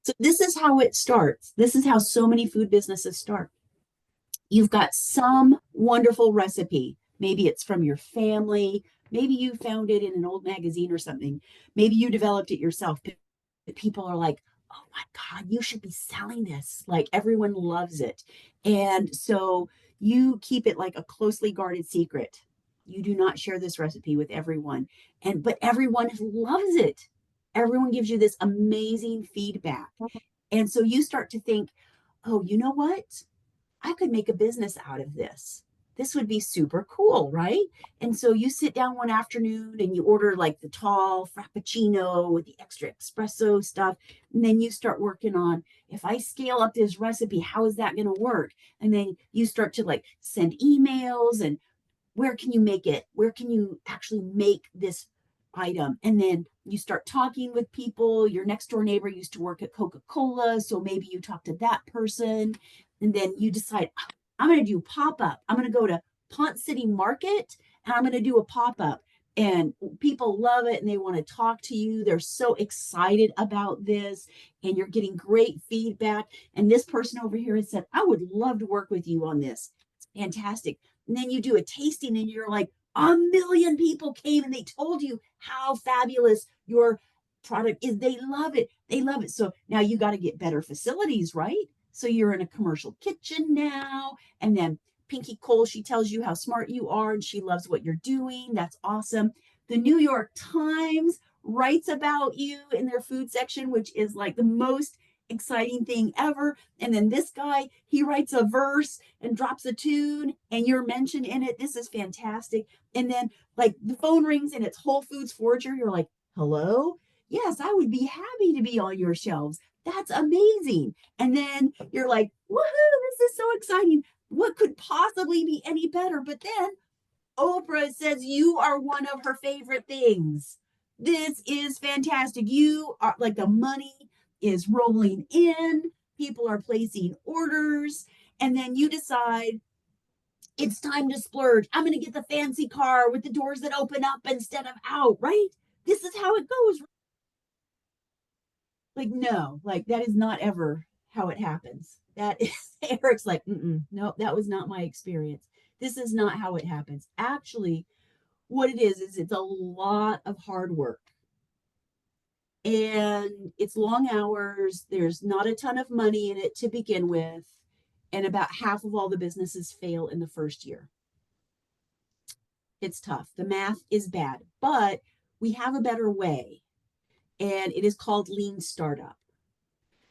So this is how it starts. This is how so many food businesses start. You've got some wonderful recipe. Maybe it's from your family. Maybe you found it in an old magazine or something. Maybe you developed it yourself. But people are like, oh my God, you should be selling this. Like everyone loves it. And so you keep it like a closely guarded secret. You do not share this recipe with everyone. But everyone loves it. Everyone gives you this amazing feedback. And so you start to think, oh, you know what? I could make a business out of this. This would be super cool, right? And so you sit down one afternoon and you order like the tall frappuccino with the extra espresso stuff. And then you start working on, if I scale up this recipe, how is that going to work? And then you start to like send emails and where can you make it? Where can you actually make this item? And then you start talking with people. Your next door neighbor used to work at Coca-Cola, so maybe you talk to that person. And then you decide, I'm going to do pop up. I'm going to go to Pont City Market and I'm going to do a pop up. And people love it and they want to talk to you. They're so excited about this and you're getting great feedback. And this person over here has said, I would love to work with you on this. It's fantastic. And then you do a tasting and you're like, a million people came and they told you how fabulous your product is. They love it. They love it. So now you got to get better facilities, right? So you're in a commercial kitchen now. And then Pinky Cole, she tells you how smart you are and she loves what you're doing. That's awesome. The New York Times writes about you in their food section, which is like the most exciting thing ever. And then this guy, he writes a verse and drops a tune and you're mentioned in it. This is fantastic. And then like the phone rings and it's Whole Foods Forager. You're like, hello? Yes, I would be happy to be on your shelves. That's amazing. And then you're like, woohoo, this is so exciting. What could possibly be any better? But then Oprah says you are one of her favorite things. This is fantastic. You are like the money is rolling in, people are placing orders, and then you decide it's time to splurge. I'm going to get the fancy car with the doors that open up instead of out, right? This is how it goes. Like, no, like that is not ever how it happens. That is, Eric's like, no, that was not my experience. This is not how it happens. Actually, what it is it's a lot of hard work and it's long hours. There's not a ton of money in it to begin with. And about half of all the businesses fail in the first year. It's tough. The math is bad, but we have a better way, and it is called Lean Startup.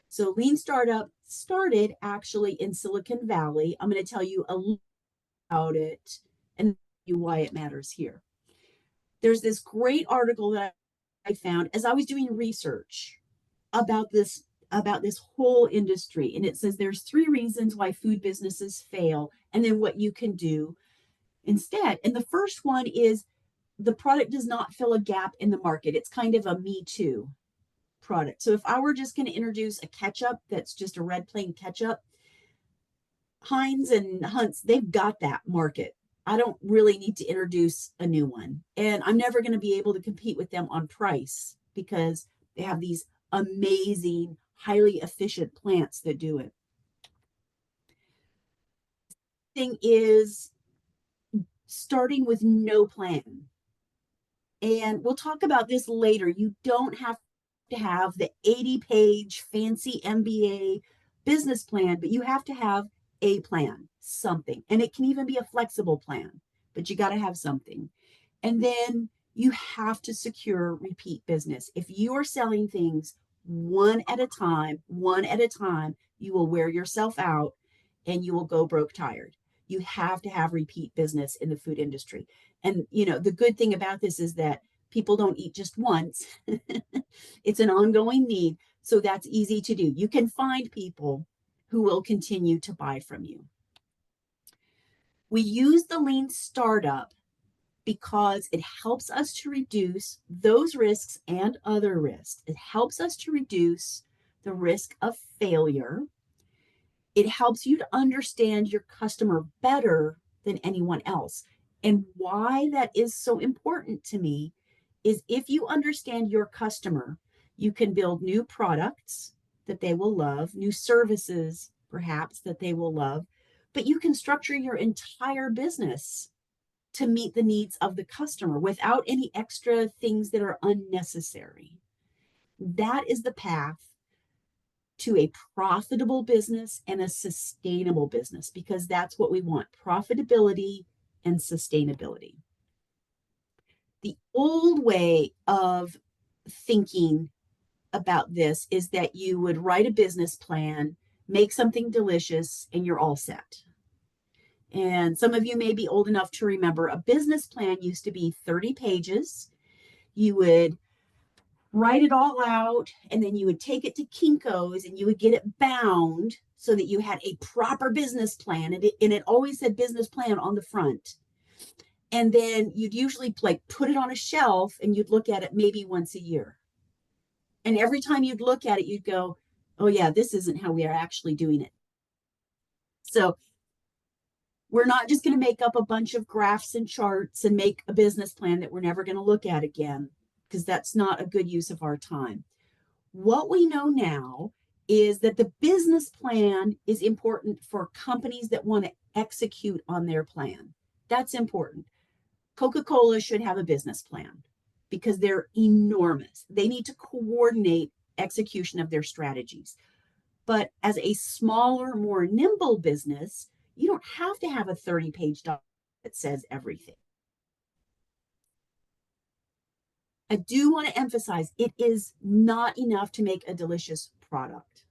So, Lean Startup started actually in Silicon Valley. I'm going to tell you a little about it and why it matters here. There's this great article that I found as I was doing research about this whole industry, and it says there's 3 reasons why food businesses fail and then what you can do instead. And the first one is the product does not fill a gap in the market. It's kind of a me too product. So if I were just going to introduce a ketchup that's just a red plain ketchup, Heinz and Hunt's, they've got that market. I don't really need to introduce a new one. And I'm never going to be able to compete with them on price because they have these amazing, highly efficient plants that do it. Thing is starting with no plan. And we'll talk about this later. You don't have to have the 80-page fancy MBA business plan, but you have to have a plan, something. And it can even be a flexible plan, but you got to have something. And then you have to secure repeat business. If you are selling things one at a time, you will wear yourself out and you will go broke tired. You have to have repeat business in the food industry. And, the good thing about this is that people don't eat just once. It's an ongoing need. So that's easy to do. You can find people who will continue to buy from you. We use the Lean Startup because it helps us to reduce those risks and other risks. It helps us to reduce the risk of failure. It helps you to understand your customer better than anyone else. And why that is so important to me is if you understand your customer, you can build new products that they will love, new services perhaps that they will love, but you can structure your entire business to meet the needs of the customer without any extra things that are unnecessary. That is the path to a profitable business and a sustainable business, because that's what we want: profitability and sustainability. The old way of thinking about this is that you would write a business plan, make something delicious, and you're all set. And some of you may be old enough to remember a business plan used to be 30 pages. You would write it all out, and then you would take it to Kinko's and you would get it bound so that you had a proper business plan. And it always said business plan on the front. And then you'd usually like put it on a shelf and you'd look at it maybe once a year. And every time you'd look at it, you'd go, oh yeah, this isn't how we are actually doing it. So we're not just going to make up a bunch of graphs and charts and make a business plan that we're never going to look at again, because that's not a good use of our time. What we know now is that the business plan is important for companies that want to execute on their plan. That's important. Coca-Cola should have a business plan because they're enormous. They need to coordinate execution of their strategies. But as a smaller, more nimble business, you don't have to have a 30-page document that says everything. I do want to emphasize, it is not enough to make a delicious product.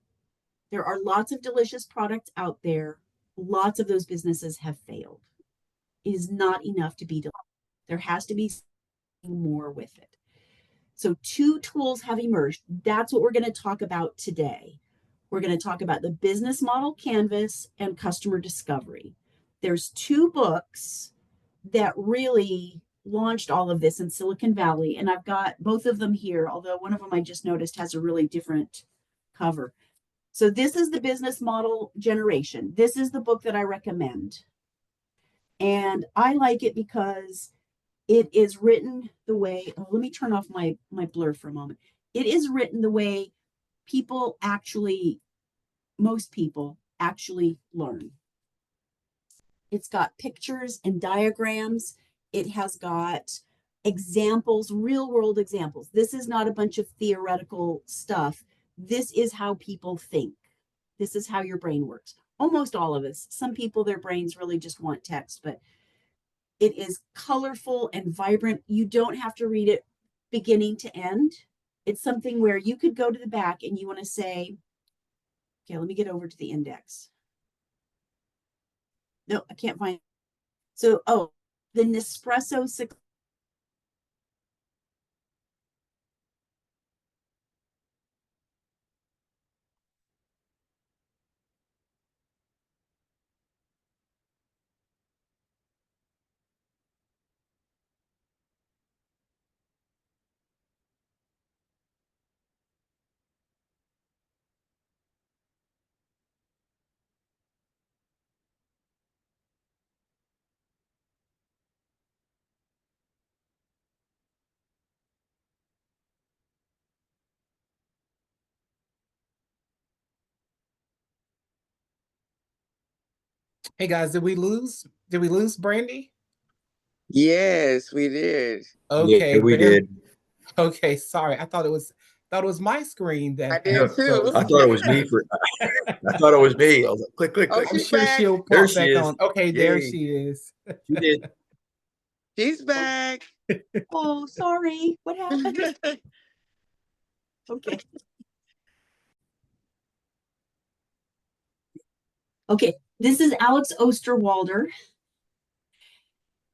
There are lots of delicious products out there. Lots of those businesses have failed. It is not enough to be delicious. There has to be something more with it. So 2 tools have emerged. That's what we're going to talk about today. We're going to talk about the business model canvas and customer discovery. There's 2 books that really launched all of this in Silicon Valley, and I've got both of them here, although one of them I just noticed has a really different cover. So this is the business model generation. This is the book that I recommend. And I like it because it is written the way, let me turn off my blur for a moment. It is written the way most people actually learn. It's got pictures and diagrams. It has got examples, real world examples. This is not a bunch of theoretical stuff. This is how people think. This is how your brain works. Almost all of us. Some people, their brains really just want text, but it is colorful and vibrant. You don't have to read it beginning to end. It's something where you could go to the back and you want to say, okay, let me get over to the index. No, I can't find. So, the Nespresso 6. Hey guys, did we lose Brandy? Yes, we did. Okay, Yeah, we did. okay, sorry. I thought it was my screen I that did had too. I frozen. thought it was me for. I thought it was me. I was like, click, click, Oh, click. I'm she's sure back. she'll There pop she back is. on. Okay, there Yay! she is. She did. She's back. Oh, sorry. What happened? Okay. Okay. This is Alex Osterwalder.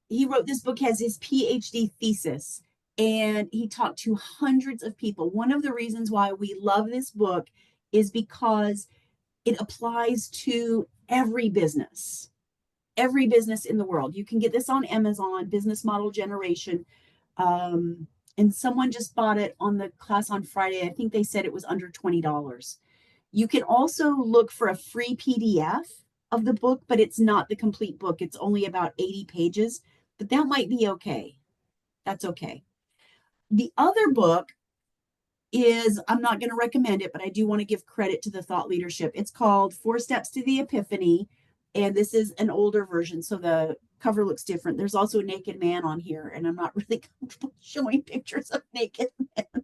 He wrote this book as his PhD thesis, and he talked to hundreds of people. One of the reasons why we love this book is because it applies to every business in the world. You can get this on Amazon, Business Model Generation. And someone just bought it on the class on Friday. I think they said it was under $20. You can also look for a free PDF of the book, but it's not the complete book. It's only about 80 pages, but that might be okay. That's okay. The other book is, I'm not going to recommend it, but I do want to give credit to the thought leadership. It's called 4 Steps to the Epiphany. And this is an older version, so the cover looks different. There's also a naked man on here, and I'm not really comfortable showing pictures of naked men.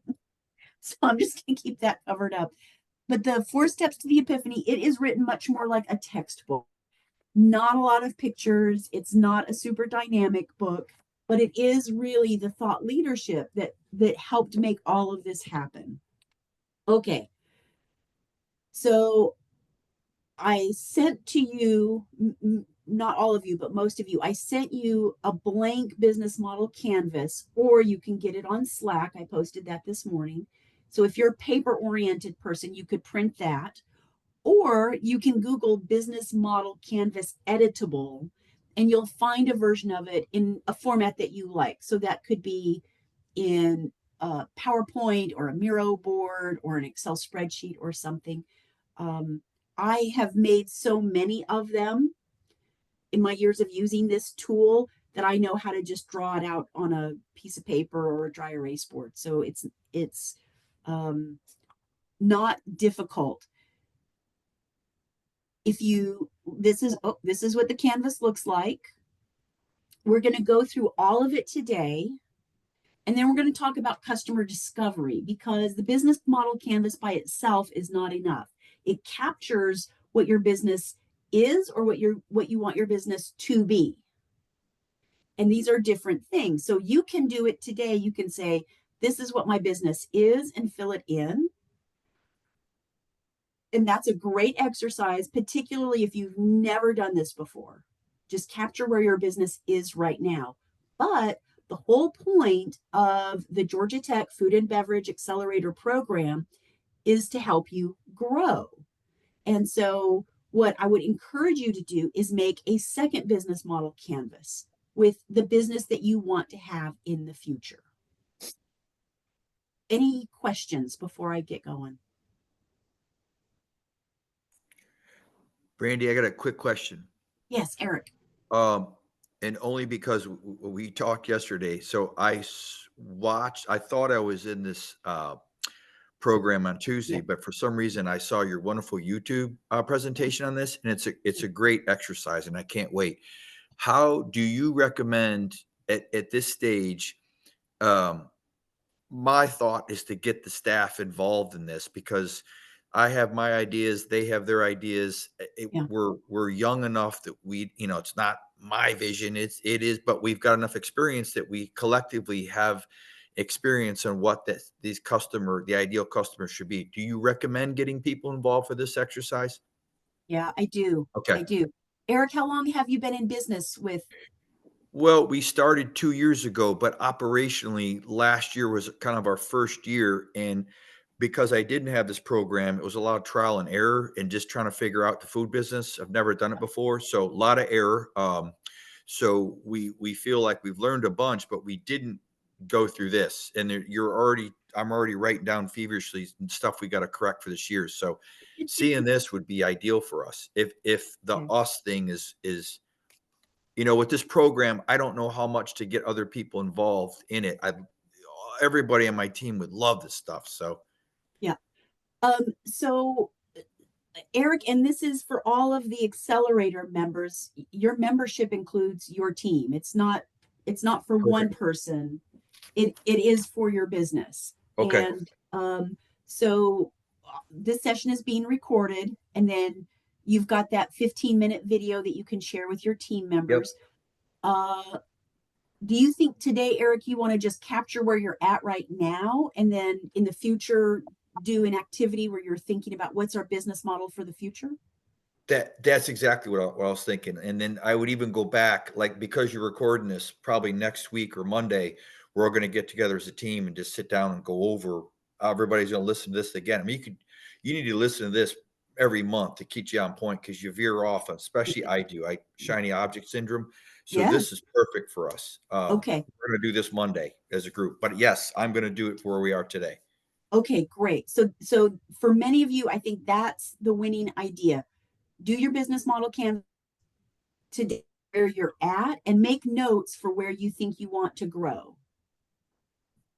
So I'm just going to keep that covered up. But the 4 Steps to the Epiphany, it is written much more like a textbook. Not a lot of pictures. It's not a super dynamic book, but it is really the thought leadership that helped make all of this happen. Okay. So I sent to you, not all of you, but most of you, I sent you a blank business model canvas, or you can get it on Slack. I posted that this morning. So if you're a paper oriented person, you could print that, or you can Google business model canvas editable, and you'll find a version of it in a format that you like. So that could be in a PowerPoint or a Miro board or an Excel spreadsheet or something. I have made so many of them in my years of using this tool that I know how to just draw it out on a piece of paper or a dry erase board. So it's not difficult. If you, this is what the canvas looks like. We're going to go through all of it today. And then we're going to talk about customer discovery, because the business model canvas by itself is not enough. It captures what your business is, or what you want your business to be. And these are different things. So you can do it today. You can say, this is what my business is, and fill it in. And that's a great exercise, particularly if you've never done this before. Just capture where your business is right now. But the whole point of the Georgia Tech Food and Beverage Accelerator program is to help you grow. And so what I would encourage you to do is make a second business model canvas with the business that you want to have in the future. Any questions before I get going? Brandy, I got a quick question. Yes, Eric. And only because we talked yesterday. So watched, I thought I was in this program on Tuesday, but for some reason I saw your wonderful YouTube presentation on this, and it's a great exercise, and I can't wait. How do you recommend at this stage? My thought is to get the staff involved in this, because I have my ideas, they have their ideas. We're young enough that it's not my vision. It is, but we've got enough experience that we collectively have experience on what the ideal customer should be. Do you recommend getting people involved for this exercise? Yeah, I do. Okay. I do. Eric, how long have you been in business with? Well, we started 2 years ago, but operationally last year was kind of our first year. And because I didn't have this program, it was a lot of trial and error and just trying to figure out the food business. I've never done it before, so a lot of error. So we feel like we've learned a bunch, but we didn't go through this. And I'm already writing down feverishly stuff we got to correct for this year. So seeing this would be ideal for us. If the us thing is with this program, I don't know how much to get other people involved in it. Everybody on my team would love this stuff. So, yeah. So Eric, and this is for all of the Accelerator members, your membership includes your team. It's not for one person. It is for your business. Okay. And so this session is being recorded, and then you've got that 15-minute video that you can share with your team members. Yep. Do you think today, Eric, you want to just capture where you're at right now, and then in the future do an activity where you're thinking about what's our business model for the future? That's exactly what I was thinking. And then I would even go back, like, because you're recording this probably next week or Monday, we're all going to get together as a team and just sit down and go over. Everybody's going to listen to this again. I mean, you need to listen to this every month to keep you on point, because you veer off, especially I do. Shiny object syndrome. So This is perfect for us. Okay. We're going to do this Monday as a group, but yes, I'm going to do it where we are today. Okay, great. So for many of you, I think that's the winning idea. Do your business model canvas today where you're at, and make notes for where you think you want to grow.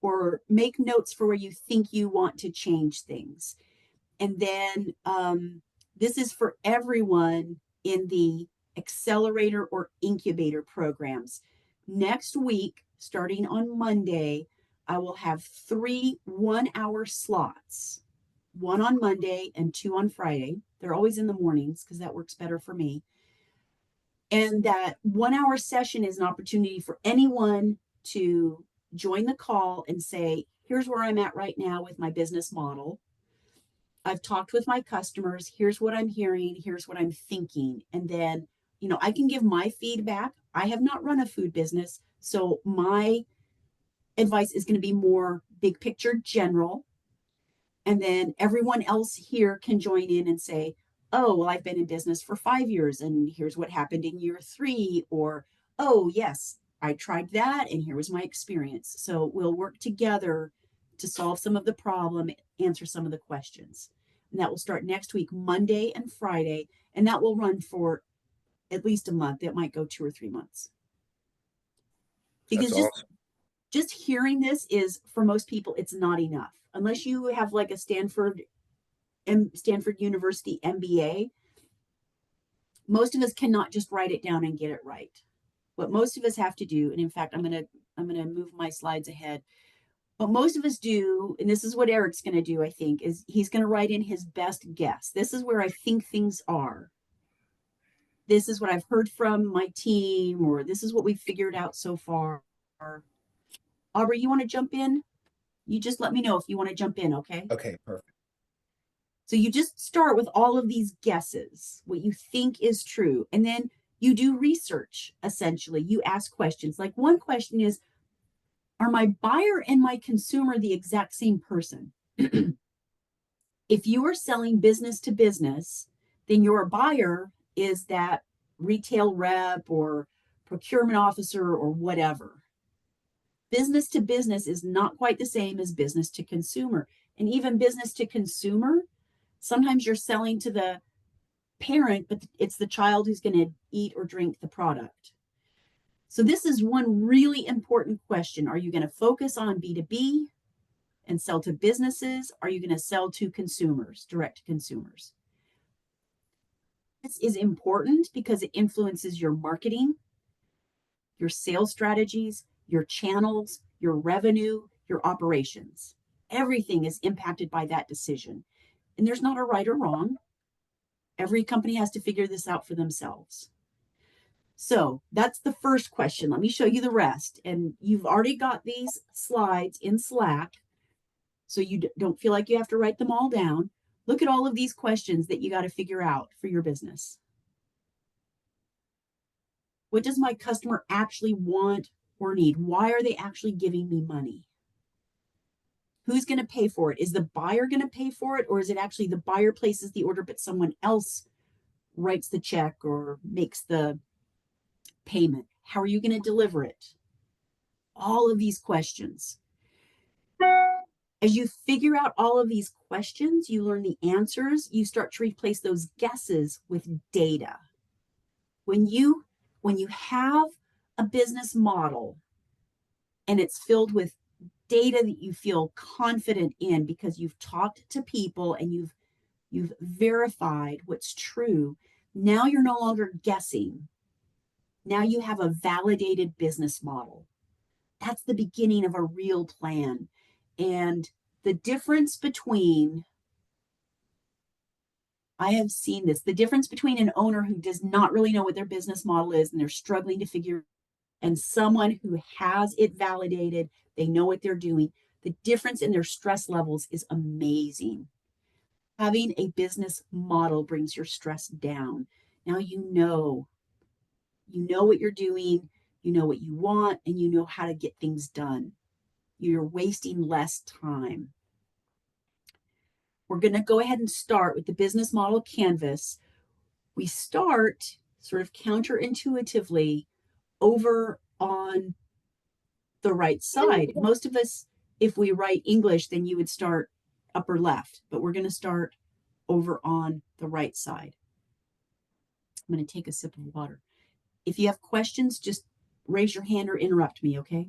or make notes for where you think you want to change things. And then this is for everyone in the Accelerator or Incubator programs. Next week, starting on Monday, I will have 3 1-hour slots, one on Monday and 2 on Friday. They're always in the mornings because that works better for me. And that 1-hour session is an opportunity for anyone to join the call and say, here's where I'm at right now with my business model. I've talked with my customers. Here's what I'm hearing. Here's what I'm thinking. And then, I can give my feedback. I have not run a food business, so my advice is going to be more big picture general. And then everyone else here can join in and say, oh, well, I've been in business for 5 years and here's what happened in year 3. Or, oh, yes, I tried that and here was my experience. So we'll work together to solve some of the problem, answer some of the questions. And that will start next week, Monday and Friday. And that will run for at least a month. It might go 2 or 3 months. Because That's awesome. just hearing this is, for most people, it's not enough. Unless you have like a Stanford University MBA, most of us cannot just write it down and get it right. What most of us have to do, and in fact, I'm gonna move my slides ahead. What most of us do, and this is what Eric's gonna do, I think, is he's gonna write in his best guess. This is where I think things are. This is what I've heard from my team, or this is what we've figured out so far. Aubrey, you want to jump in? You just let me know if you want to jump in, okay? Okay, perfect. So you just start with all of these guesses, what you think is true. And then you do research, essentially. You ask questions. Like one question is, are my buyer and my consumer the exact same person? If you are selling business to business, then your buyer is that retail rep or procurement officer or whatever. Business to business is not quite the same as business to consumer. And even business to consumer, sometimes you're selling to the parent, but it's the child who's going to eat or drink the product. So this is one really important question. Are you going to focus on B2B and sell to businesses? Are you going to sell to consumers, direct to consumers? This is important because it influences your marketing, your sales strategies, your channels, your revenue, your operations. Everything is impacted by that decision. And there's not a right or wrong. Every company has to figure this out for themselves. So that's the first question. Let me show you the rest. And you've already got these slides in Slack, so you don't feel like you have to write them all down. Look at all of these questions that you got to figure out for your business. What does my customer actually want or need? Why are they actually giving me money? Who's going to pay for it? Is the buyer going to pay for it? Or is it actually the buyer places the order, but someone else writes the check or makes the payment? How are you going to deliver it? All of these questions. As you figure out all of these questions, you learn the answers, you start to replace those guesses with data. When you have a business model and it's filled with data that you feel confident in because you've talked to people and you've verified what's true, now you're no longer guessing. Now you have a validated business model. That's the beginning of a real plan. And the difference between, I have seen this, the difference between an owner who does not really know what their business model is and they're struggling to figure, and someone who has it validated, they know what they're doing, the difference in their stress levels is amazing. Having a business model brings your stress down. Now you know what you're doing, you know what you want, and you know how to get things done. You're wasting less time. We're going to go ahead and start with the business model canvas. We start sort of counterintuitively over on the right side. Most of us, if we write English, then you would start upper left, but we're going to start over on the right side. I'm going to take a sip of water. If you have questions, just raise your hand or interrupt me, okay?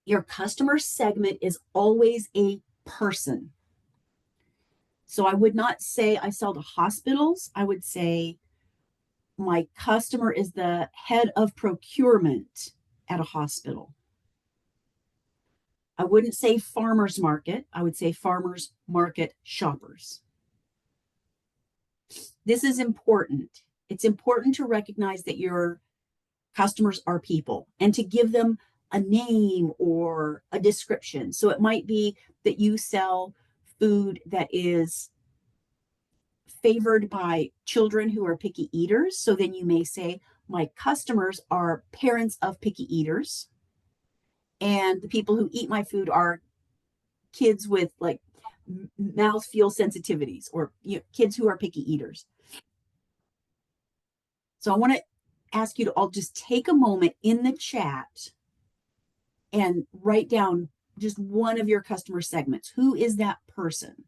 Your customer segment is always a person. So I would not say I sell to hospitals. I would say my customer is the head of procurement at a hospital. I wouldn't say farmers market. I would say farmers market shoppers. This is important. It's important to recognize that your customers are people and to give them a name or a description. So it might be that you sell food that is favored by children who are picky eaters. So then you may say, my customers are parents of picky eaters. And the people who eat my food are kids with like mouthfeel sensitivities, or kids who are picky eaters. So I want to ask you to all just take a moment in the chat and write down just one of your customer segments. Who is that person?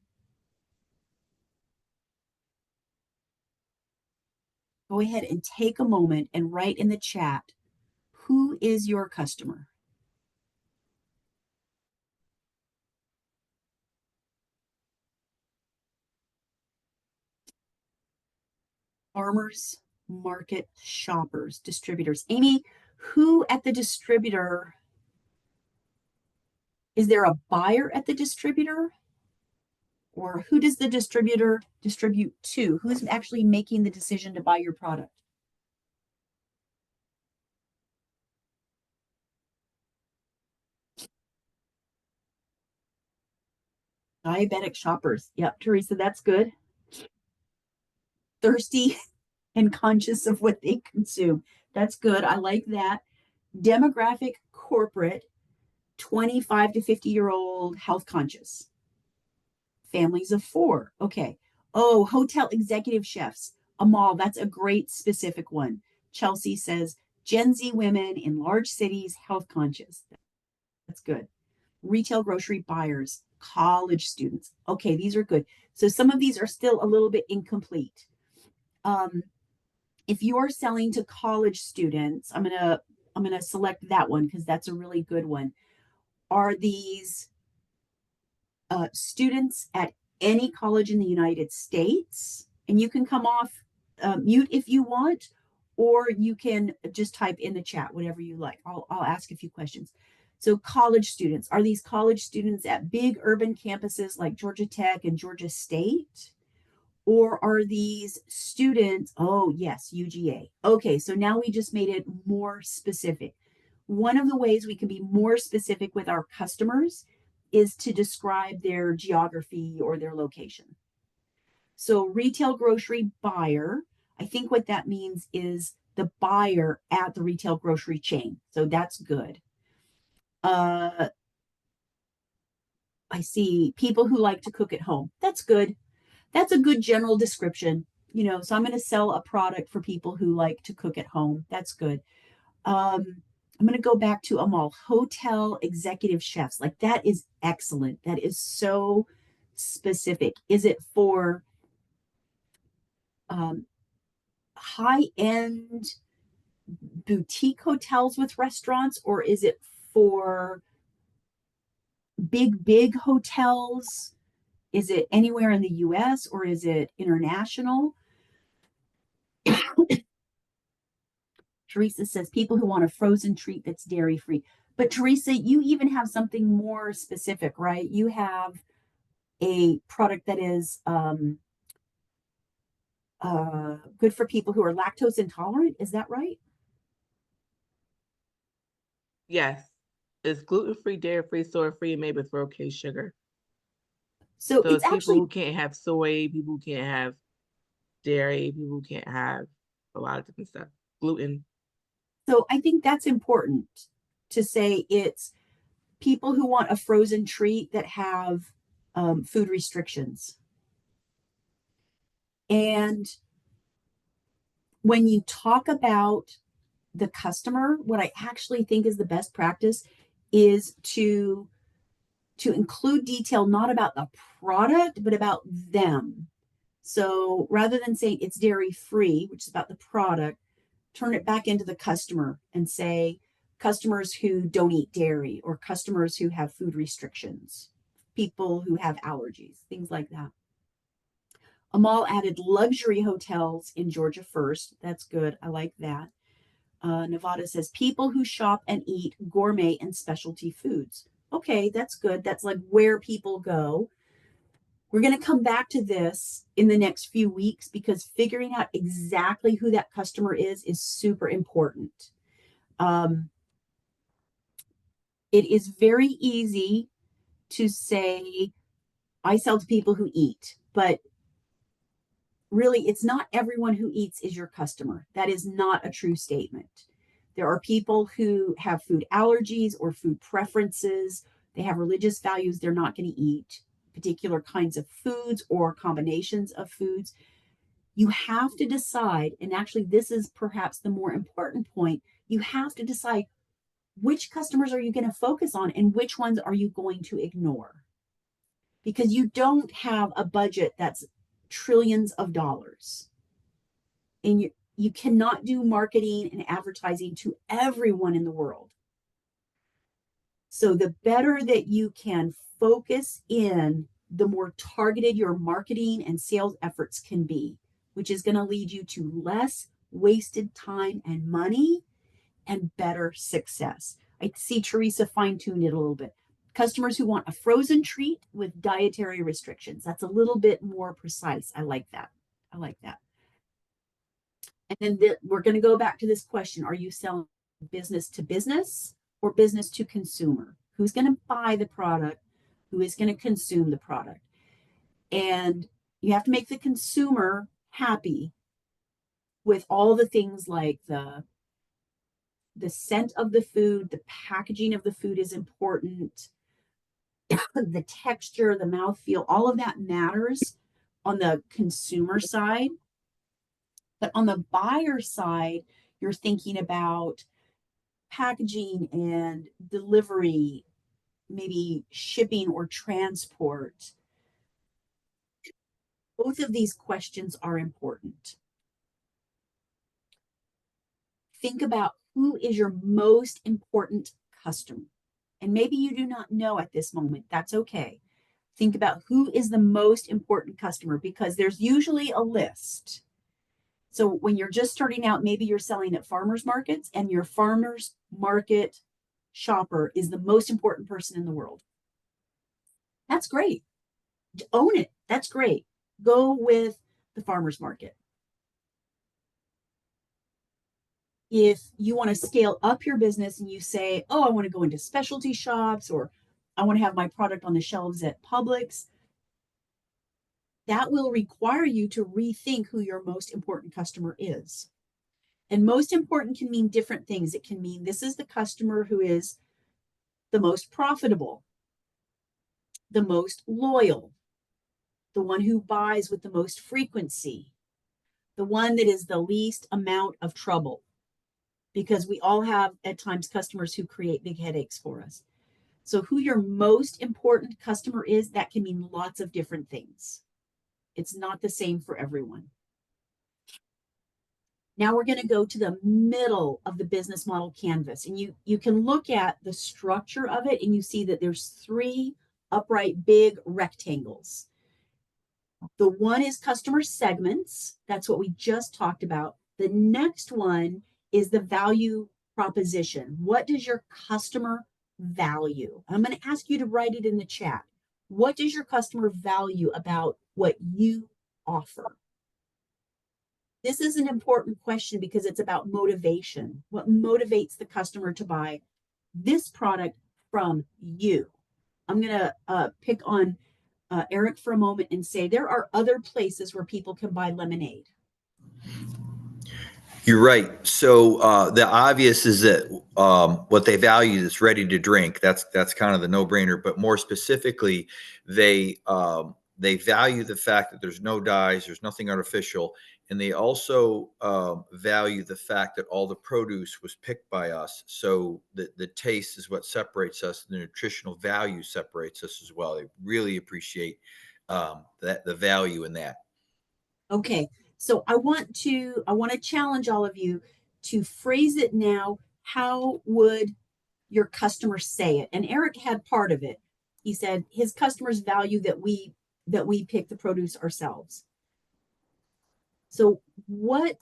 Go ahead and take a moment and write in the chat, who is your customer? Farmers market shoppers, distributors. Amy, who at the distributor? Is there a buyer at the distributor? Or who does the distributor distribute to? Who's actually making the decision to buy your product? Diabetic shoppers. Yep, Teresa, that's good. Thirsty and conscious of what they consume. That's good. I like that. Demographic corporate, 25 to 50-year-old, health conscious. Families of 4. Okay. Oh, hotel executive chefs. Amal, that's a great specific one. Chelsea says Gen Z women in large cities, health conscious. That's good. Retail grocery buyers, college students. Okay, these are good. So some of these are still a little bit incomplete. If you are selling to college students, I'm gonna select that one because that's a really good one. Are these students at any college in the United States? And you can come off mute if you want, or you can just type in the chat, whatever you like. I'll ask a few questions. So college students, are these college students at big urban campuses like Georgia Tech and Georgia State? Or are these students, oh yes, UGA. Okay, so now we just made it more specific. One of the ways we can be more specific with our customers is to describe their geography or their location. So retail grocery buyer, I think what that means is the buyer at the retail grocery chain. So that's good. I see people who like to cook at home. That's good. That's a good general description. So I'm going to sell a product for people who like to cook at home. That's good. I'm going to go back to Amal, hotel executive chefs. Like that is excellent. That is so specific. Is it for high-end boutique hotels with restaurants, or is it for big hotels? Is it anywhere in the US or is it international? Teresa says people who want a frozen treat that's dairy free. But Teresa, you even have something more specific, right? You have a product that is good for people who are lactose intolerant. Is that right? Yes. It's gluten-free, dairy-free, soy-free, and made with low-case sugar. So it's it's people who can't have soy, people who can't have dairy, people who can't have a lot of different stuff. Gluten. So I think that's important to say. It's people who want a frozen treat that have food restrictions. And when you talk about the customer, what I actually think is the best practice is to include detail not about the product, but about them. So rather than saying it's dairy free, which is about the product, turn it back into the customer and say, customers who don't eat dairy, or customers who have food restrictions, people who have allergies, things like that. Amal added luxury hotels in Georgia first. That's good. I like that. Nevada says people who shop and eat gourmet and specialty foods. Okay, that's good. That's like where people go. We're going to come back to this in the next few weeks because figuring out exactly who that customer is super important. It is very easy to say, I sell to people who eat, but really, it's not everyone who eats is your customer. That is not a true statement. There are people who have food allergies or food preferences. They have religious values. They're not going to eat particular kinds of foods or combinations of foods. You have to decide, and actually, this is perhaps the more important point. You have to decide which customers are you going to focus on and which ones are you going to ignore? Because you don't have a budget that's trillions of dollars. And you cannot do marketing and advertising to everyone in the world. So the better that you can focus in, the more targeted your marketing and sales efforts can be, which is going to lead you to less wasted time and money and better success. I see Teresa fine-tuned it a little bit. Customers who want a frozen treat with dietary restrictions. That's a little bit more precise. I like that. I like that. And then we're going to go back to this question. Are you selling business to business or business to consumer? Who's going to buy the product? Who is going to consume the product? And you have to make the consumer happy with all the things like the scent of the food, the packaging of the food is important. The texture, the mouthfeel, all of that matters on the consumer side. But on the buyer side, you're thinking about packaging and delivery, maybe shipping or transport. Both of these questions are important. Think about who is your most important customer. And maybe you do not know at this moment. That's okay. Think about who is the most important customer because there's usually a list. So when you're just starting out, maybe you're selling at farmers markets and your farmers market shopper is the most important person in the world. That's great. Own it. That's great. Go with the farmers market. If you want to scale up your business and you say, oh, I want to go into specialty shops or I want to have my product on the shelves at Publix, that will require you to rethink who your most important customer is. And most important can mean different things. It can mean this is the customer who is the most profitable, the most loyal, the one who buys with the most frequency, the one that is the least amount of trouble. Because we all have at times customers who create big headaches for us. So who your most important customer is, that can mean lots of different things. It's not the same for everyone. Now we're going to go to the middle of the business model canvas. And you can look at the structure of it and you see that there's 3 upright big rectangles. The one is customer segments. That's what we just talked about. The next one is the value proposition. What does your customer value? I'm going to ask you to write it in the chat. What does your customer value about what you offer? This is an important question because it's about motivation. What motivates the customer to buy this product from you? I'm going to pick on Eric for a moment and say there are other places where people can buy lemonade. You're right. So the obvious is that what they value is ready to drink. That's kind of the no-brainer. But more specifically, they value the fact that there's no dyes, there's nothing artificial, and they also value the fact that all the produce was picked by us. So the taste is what separates us. The nutritional value separates us as well. They really appreciate the value in that. Okay. So I want to challenge all of you to phrase it now how would your customers say it? And Eric had part of it. He said his customers value that we pick the produce ourselves. So what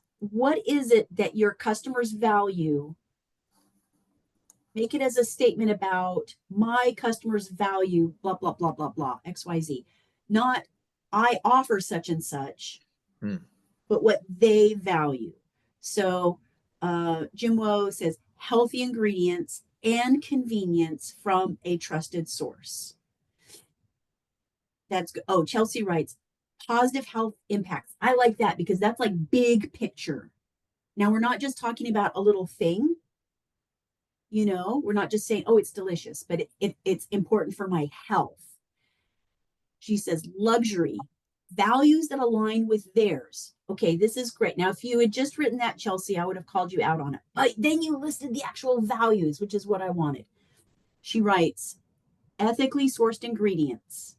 is it that your customers value? Make it as a statement about my customers value blah, blah, blah, blah, blah, XYZ. Not I offer such and such, but what they value. So Jim Woe says healthy ingredients and convenience from a trusted source. That's good. Oh, Chelsea writes positive health impacts. I like that because that's like big picture. Now we're not just talking about a little thing. You know, we're not just saying, oh, it's delicious, but it's important for my health. She says luxury, values that align with theirs. Okay, this is great. Now, if you had just written that, Chelsea, I would have called you out on it. But then you listed the actual values, which is what I wanted. She writes, ethically sourced ingredients,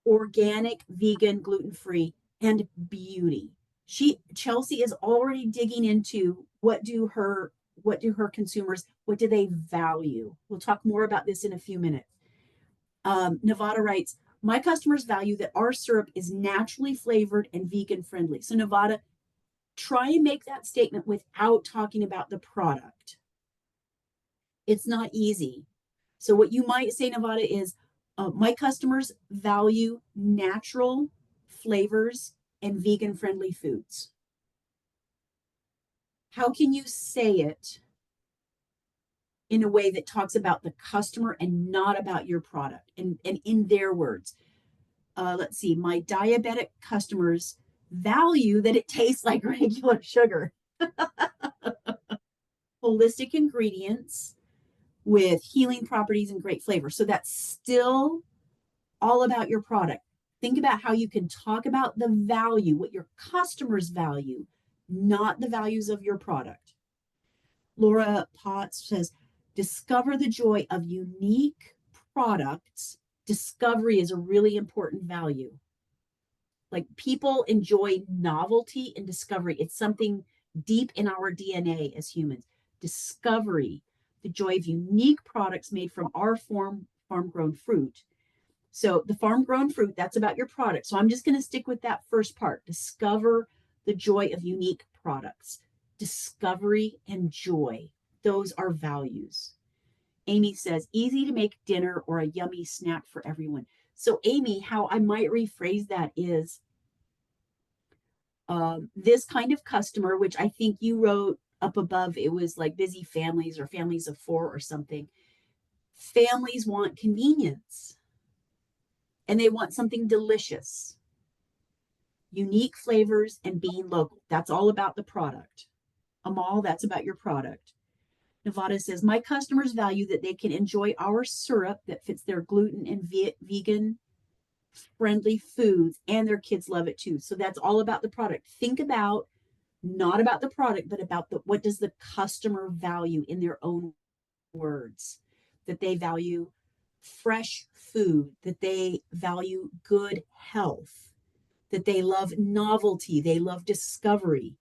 organic, vegan, gluten-free, and beauty. Chelsea is already digging into what do her consumers, what do they value? We'll talk more about this in a few minutes. Nevada writes, my customers value that our syrup is naturally flavored and vegan friendly. So Nevada, try and make that statement without talking about the product. It's not easy. So what you might say, Nevada, is my customers value natural flavors and vegan friendly foods. How can you say it in a way that talks about the customer and not about your product and in their words? Let's see, my diabetic customers value that it tastes like regular sugar. Holistic ingredients with healing properties and great flavor. So that's still all about your product. Think about how you can talk about the value, what your customers value, not the values of your product. Laura Potts says, discover the joy of unique products. Discovery is a really important value. Like people enjoy novelty and discovery. It's something deep in our DNA as humans. Discovery, the joy of unique products made from our farm-grown fruit. So the farm-grown fruit, that's about your product. So I'm just going to stick with that first part. Discover the joy of unique products. Discovery and joy. Those are values. Amy says, easy to make dinner or a yummy snack for everyone. So Amy, how I might rephrase that is this kind of customer, which I think you wrote up above, it was like busy families or families of 4 or something. Families want convenience and they want something delicious, unique flavors and being local. That's all about the product. Amal, that's about your product. Nevada says, my customers value that they can enjoy our syrup that fits their gluten and vegan friendly foods, and their kids love it too. So that's all about the product. Think about, not about the product, but about what does the customer value in their own words. That they value fresh food, that they value good health, that they love novelty, they love discovery.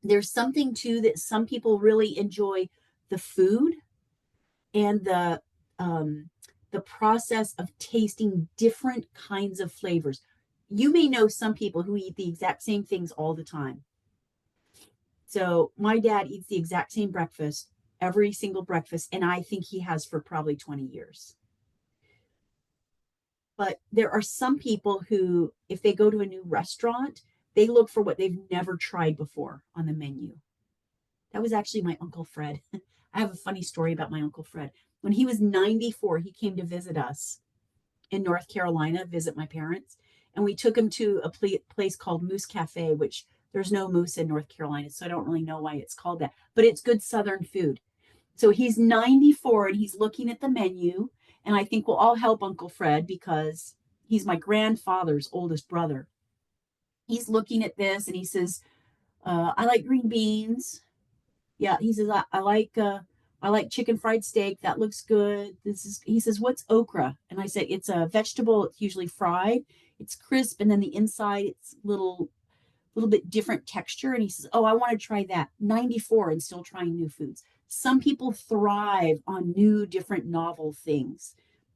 There's something too that some people really enjoy, the food and the process of tasting different kinds of flavors. You may know some people who eat the exact same things all the time. So my dad eats the exact same breakfast, every single breakfast, and I think he has for probably 20 years. But there are some people who, if they go to a new restaurant, they look for what they've never tried before on the menu. That was actually my Uncle Fred. I have a funny story about my Uncle Fred. When he was 94, he came to visit us in North Carolina, visit my parents. And we took him to a place called Moose Cafe, which there's no moose in North Carolina, so I don't really know why it's called that. But it's good Southern food. So he's 94 and he's looking at the menu. And I think we'll all help Uncle Fred because he's my grandfather's oldest brother. He's looking at this and he says, I like green beans. Yeah, he says, I like chicken fried steak. That looks good. He says, what's okra? And I say, it's a vegetable. It's usually fried. It's crisp. And then the inside, it's little little bit different texture. And he says, oh, I want to try that. 94 and still trying new foods. Some people thrive on new, different, novel things.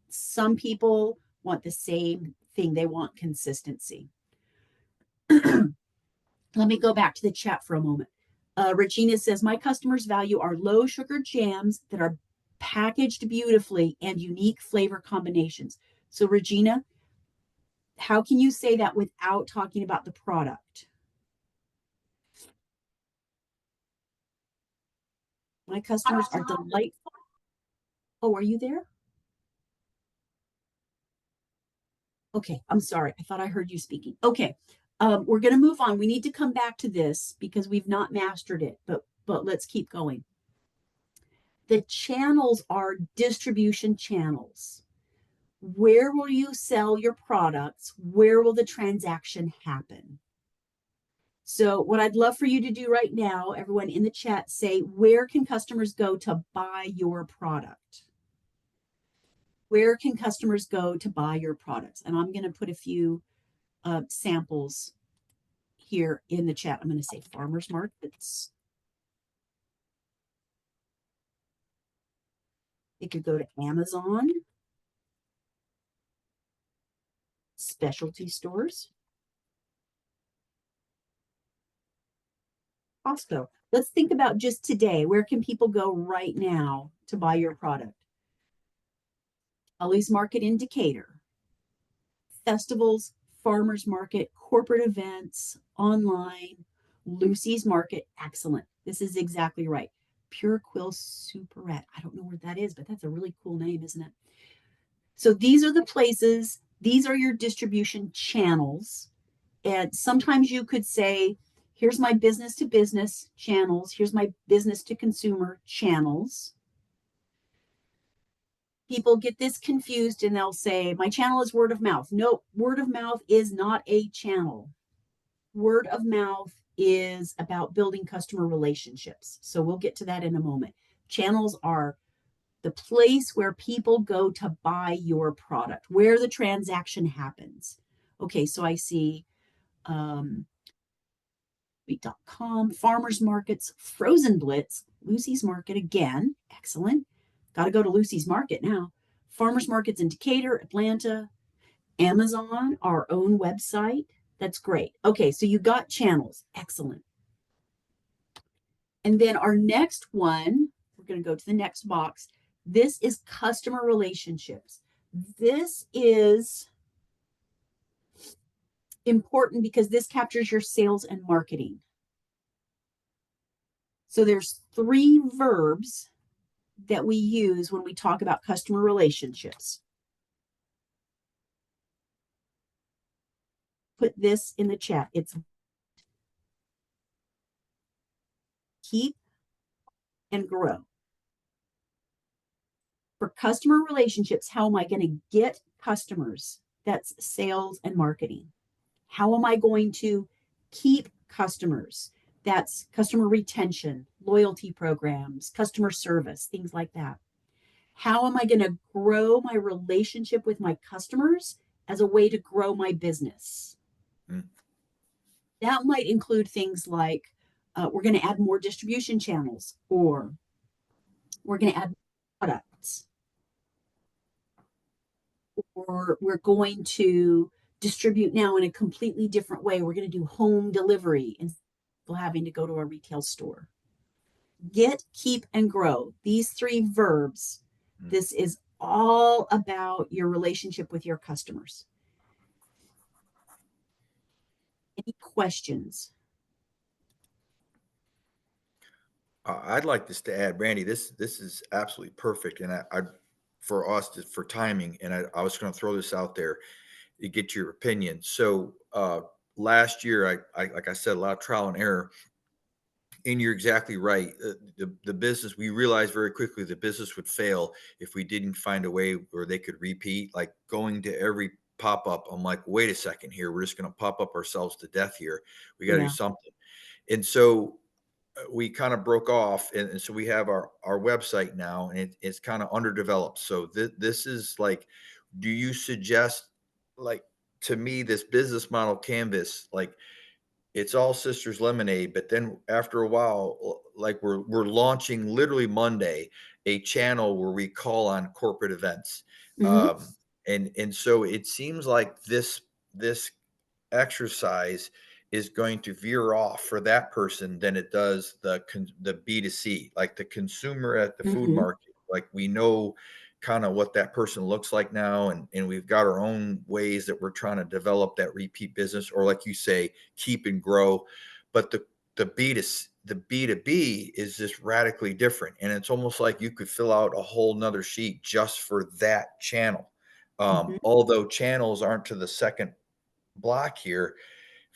Some people want the same thing. They want consistency. Let me go back to the chat for a moment. Regina says, my customers value our low sugar jams that are packaged beautifully and unique flavor combinations. So Regina, how can you say that without talking about the product? My customers are delightful. Oh, are you there? Okay, I'm sorry. I thought I heard you speaking. Okay, we're going to move on. We need to come back to this because we've not mastered it, but let's keep going. The channels are distribution channels. Where will you sell your products? Where will the transaction happen? So what I'd love for you to do right now, everyone in the chat, say, where can customers go to buy your product? Where can customers go to buy your products? And I'm going to put a few samples here in the chat. I'm going to say farmers markets. It could go to Amazon, specialty stores, Costco. Let's think about just today. Where can people go right now to buy your product? Ellie's Market in Decatur, festivals, farmers market, corporate events, online, Lucy's Market. Excellent. This is exactly right. Pure Quill Superette. I don't know where that is, but that's a really cool name, isn't it? So these are the places, these are your distribution channels. And sometimes you could say, here's my business to business channels. Here's my business to consumer channels. People get this confused and they'll say, my channel is word of mouth. No, word of mouth is not a channel. Word of mouth is about building customer relationships. So we'll get to that in a moment. Channels are the place where people go to buy your product, where the transaction happens. Okay, so I see wheat.com, farmers markets, Frozen Blitz, Lucy's Market again. Excellent. Got to go to Lucy's Market now. Farmers markets in Decatur, Atlanta, Amazon, our own website. That's great. Okay, so you got channels. Excellent. And then our next one, we're going to go to the next box. This is customer relationships. This is important because this captures your sales and marketing. So there's 3 verbs that we use when we talk about customer relationships. Put this in the chat. It's keep and grow. For customer relationships, how am I going to get customers? That's sales and marketing. How am I going to keep customers? That's customer retention, loyalty programs, customer service, things like that. How am I going to grow my relationship with my customers as a way to grow my business? That might include things like we're going to add more distribution channels, or we're going to add products, or we're going to distribute now in a completely different way. We're going to do home delivery instead of having to go to a retail store. Get, keep, and grow. These 3 verbs, this is all about your relationship with your customers. Any questions? I'd like this to add, Brandy. This is absolutely perfect, and I for us for timing, and I was going to throw this out there to get your opinion. So last year, I like I said, a lot of trial and error. And you're exactly right. The business, we realized very quickly the business would fail if we didn't find a way where they could repeat. Like going to every pop up, I'm like, wait a second here, we're just going to pop up ourselves to death here. We got to do something. And so we kind of broke off, and so we have our website now, and it's kind of underdeveloped. So this is like, do you suggest, like, to me, this business model canvas, like, it's all Sisters Lemonade. But then after a while, like we're launching literally Monday a channel where we call on corporate events. Mhm. And so it seems like this exercise is going to veer off for that person than it does the B2C, like the consumer at the food Mhm. market. Like we know kind of what that person looks like now, and we've got our own ways that we're trying to develop that repeat business, or like you say, keep and grow. But the B2B is just radically different. And it's almost like you could fill out a whole nother sheet just for that channel. Mhm. Although channels aren't to the second block here,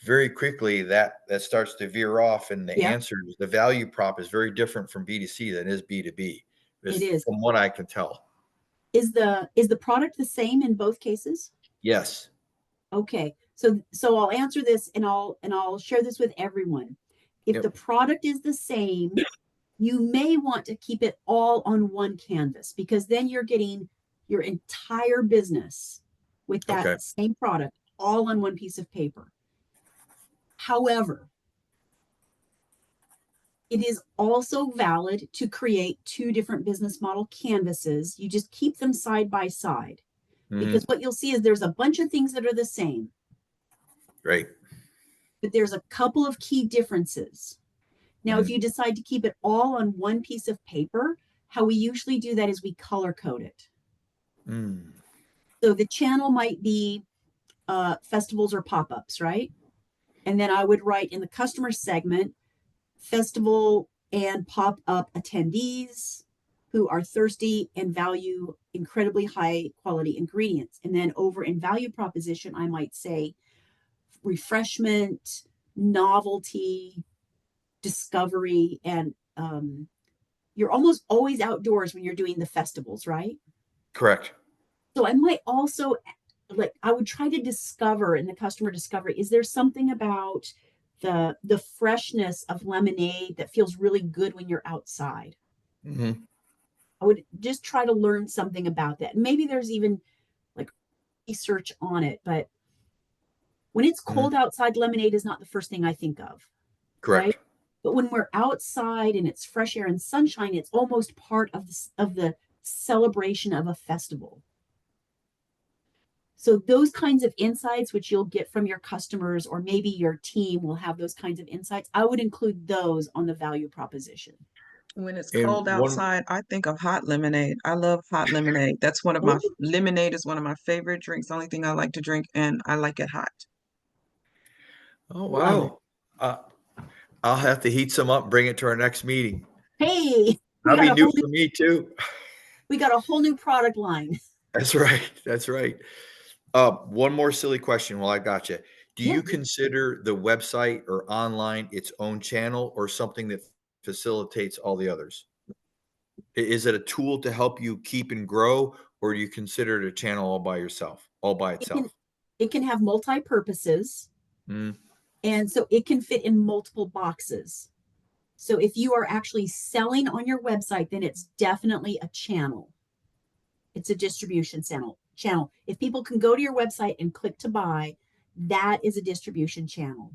very quickly that starts to veer off, and the Yeah, answer is the value prop is very different from B2C than is B2B, it just is. from what I can tell. Is the product the same in both cases? Yes. Okay. So I'll answer this and I'll share this with everyone. If the Yep. product is the same, you may want to keep it all on one canvas, because then you're getting your entire business with that Okay. same product all on one piece of paper. However, it is also valid to create two different business model canvases. You just keep them side by side, because Hmm. what you'll see is there's a bunch of things that are the same, Great. but there's a couple of key differences. Now, if Mm. you decide to keep it all on one piece of paper, how we usually do that is we color code it. Mm. So the channel might be festivals or pop-ups, right? And then I would write in the customer segment, festival and pop-up attendees who are thirsty and value incredibly high quality ingredients. And then over in value proposition, I might say refreshment, novelty, discovery, and you're almost always outdoors when you're doing the festivals, right? Correct. So I might also, like, I would try to discover in the customer discovery, is there something about the freshness of lemonade that feels really good when you're outside? Hmm. I would just try to learn something about that. Maybe there's even like research on it, but when it's Hmm. cold outside, lemonade is not the first thing I think of, right? Correct. But when we're outside and it's fresh air and sunshine, it's almost part of the celebration of a festival. So those kinds of insights, which you'll get from your customers, or maybe your team will have those kinds of insights, I would include those on the value proposition. When it's And cold one, outside, I think of hot lemonade. I love hot lemonade. That's one of my Oh, lemonade is one of my favorite drinks. The only thing I like to drink, and I like it hot. oh, love it. wow. Uh, I'll have to heat some up, bring it to our next meeting. Hey, we That'll got be a new whole new for me too. we got a whole new product line. That's right. That's right. One more silly question while I got you. Do Yeah. you consider the website or online its own channel, or something that facilitates all the others? Is it a tool to help you keep and grow, or do you consider it a channel all by yourself, all by It can itself? it can have multi-purposes, Mm. and so it can fit in multiple boxes. So if you are actually selling on your website, then it's definitely a channel. It's a distribution channel. If people can go to your website and click to buy, that is a distribution channel.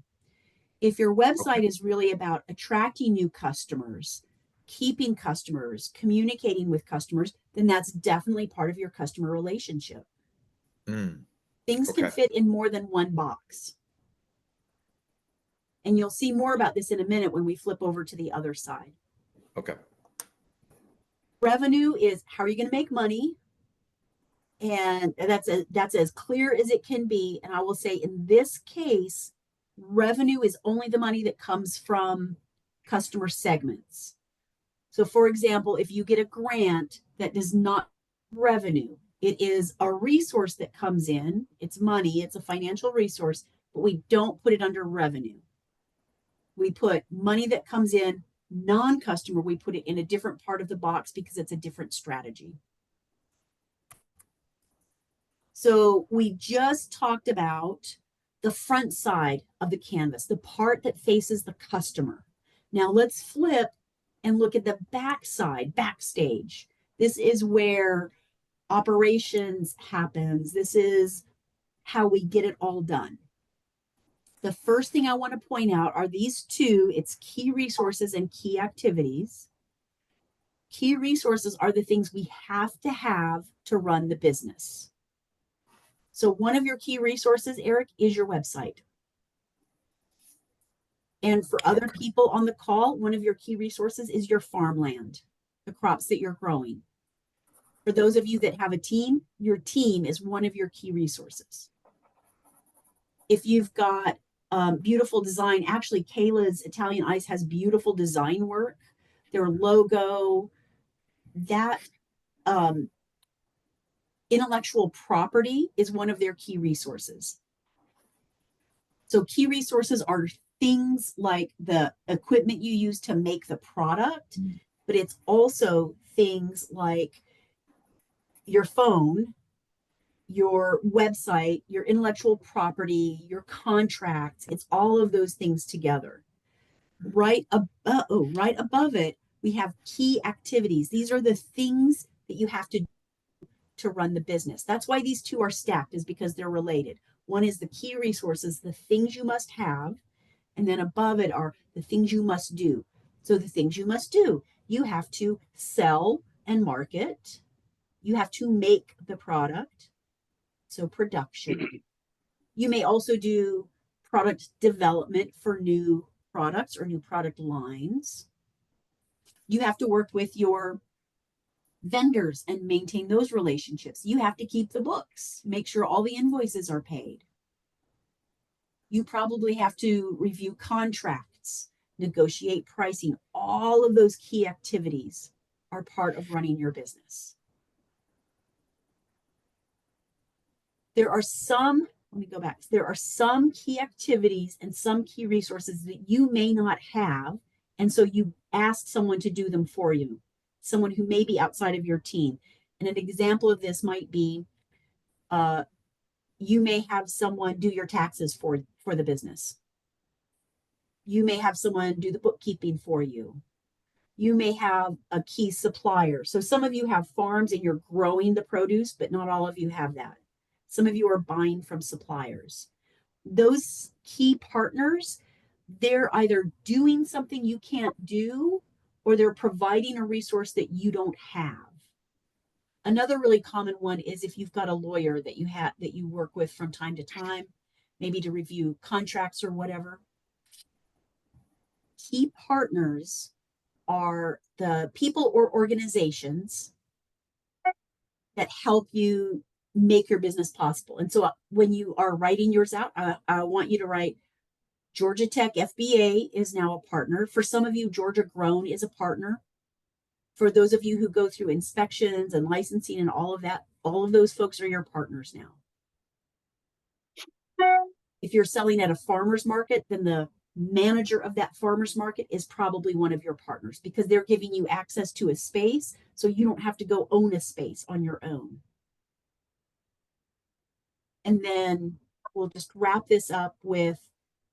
If your Okay. website is really about attracting new customers, keeping customers, communicating with customers, then that's definitely part of your customer relationship. Mm. Things can Okay. fit in more than one box. And you'll see more about this in a minute when we flip over to the other side. Okay. Revenue is how are you going to make money? And that's as clear as it can be. And I will say in this case, revenue is only the money that comes from customer segments. So for example, if you get a grant that does not revenue, it is a resource that comes in, it's money, it's a financial resource, but we don't put it under revenue. We put money that comes in non-customer, we put it in a different part of the box because it's a different strategy. So we just talked about the front side of the canvas, the part that faces the customer. Now let's flip and look at the back side, backstage. This is where operations happens. This is how we get it all done. the first thing I want to point out are these two. It's key resources and key activities. Key resources are the things we have to run the business. So one of your key resources, Eric, is your website. And for other people on the call, one of your key resources is your farmland, the crops that you're growing. For those of you that have a team, your team is one of your key resources. If you've got beautiful design, actually Kayla's Italian Ice has beautiful design work, their logo, that intellectual property is one of their key resources. So key resources are things like the equipment you use to make the product, but it's also things like your phone, your website, your intellectual property, your contracts. It's all of those things together. Right above it, we have key activities. These are the things that you have to do to run the business. That's why these two are stacked, is because they're related. One is the key resources, the things you must have, and then above it are the things you must do. So the things you must do, you have to sell and market. You have to make the product, so production. You may also do product development for new products or new product lines. You have to work with your vendors and maintain those relationships. You have to keep the books, make sure all the invoices are paid. You probably have to review contracts, negotiate pricing. All of those key activities are part of running your business. There are some, let me go back. There are some key activities and some key resources that you may not have. And so you ask someone to do them for you, someone who may be outside of your team. And an example of this might be you may have someone do your taxes for the business. You may have someone do the bookkeeping for you. You may have a key supplier. So some of you have farms and you're growing the produce, but not all of you have that. Some of you are buying from suppliers. Those key partners, they're either doing something you can't do, or they're providing a resource that you don't have. Another really common one is if you've got a lawyer that you work with from time to time, maybe to review contracts or whatever. Key partners are the people or organizations that help you make your business possible. And so when you are writing yours out, I want you to write Georgia Tech FBA is now a partner. For some of you, Georgia Grown is a partner. For those of you who go through inspections and licensing and all of that, all of those folks are your partners now. If you're selling at a farmer's market, then the manager of that farmer's market is probably one of your partners because they're giving you access to a space so you don't have to go own a space on your own. And then we'll just wrap this up with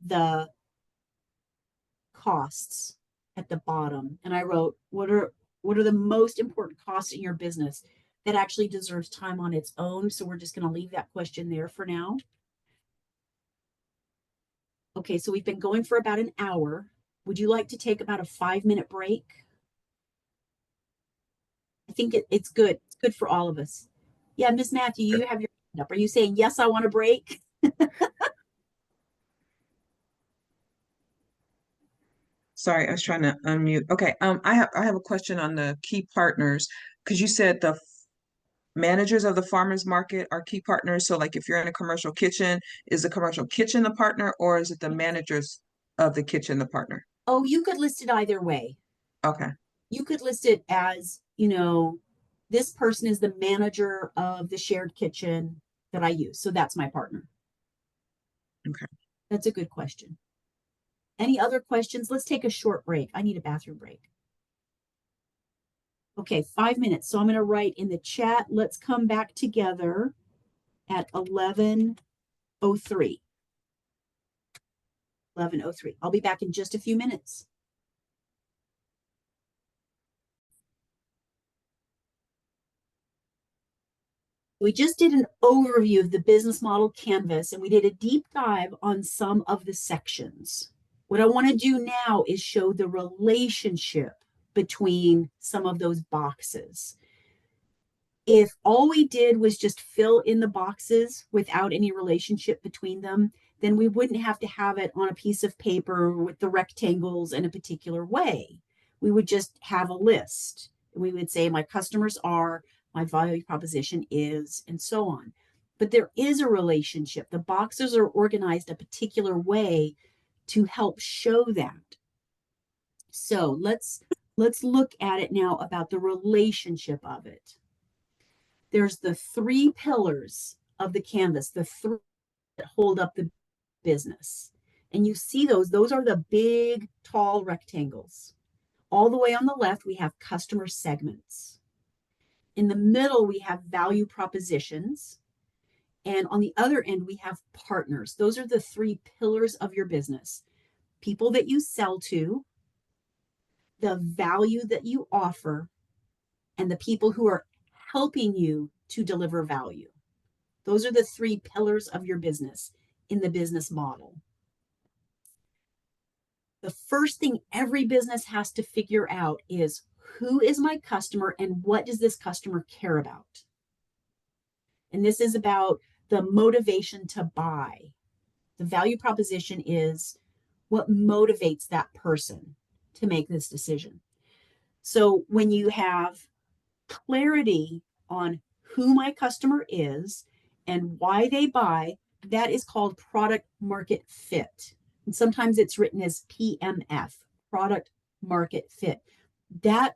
the costs at the bottom. And I wrote, what are the most important costs in your business that actually deserves time on its own? So we're just going to leave that question there for now. Okay, so we've been going for about an hour. Would you like to take about a 5-minute break? I think it's good. It's good for all of us. Yeah, Miss Matthew, you have your hand up. Are you saying, yes, I want a break? Sorry, I was trying to unmute. Okay, I have a question on the key partners, because you said the managers of the farmers market are key partners. So like if you're in a commercial kitchen, is the commercial kitchen the partner, or is it the managers of the kitchen the partner? Oh, you could list it either way. Okay. You could list it as, this person is the manager of the shared kitchen that I use. So that's my partner. Okay. That's a good question. Any other questions? Let's take a short break. I need a bathroom break. Okay, 5 minutes. So I'm going to write in the chat, let's come back together at 11:03. 11:03. I'll be back in just a few minutes. We just did an overview of the business model canvas, and we did a deep dive on some of the sections. What I want to do now is show the relationship between some of those boxes. If all we did was just fill in the boxes without any relationship between them, then we wouldn't have to have it on a piece of paper with the rectangles in a particular way. We would just have a list. We would say my customers are, my value proposition is, and so on. But there is a relationship. The boxes are organized a particular way to help show that. So let's look at it now about the relationship of it. There's the 3 pillars of the canvas, the 3 that hold up the business. And you see those are the big, tall rectangles. All the way on the left, we have customer segments. In the middle, we have value propositions. And on the other end, we have partners. Those are the 3 pillars of your business. People that you sell to, the value that you offer, and the people who are helping you to deliver value. Those are the 3 pillars of your business in the business model. The first thing every business has to figure out is, who is my customer and what does this customer care about? And this is about the motivation to buy. The value proposition is what motivates that person to make this decision. So when you have clarity on who my customer is and why they buy, that is called product market fit. And sometimes it's written as PMF, product market fit. That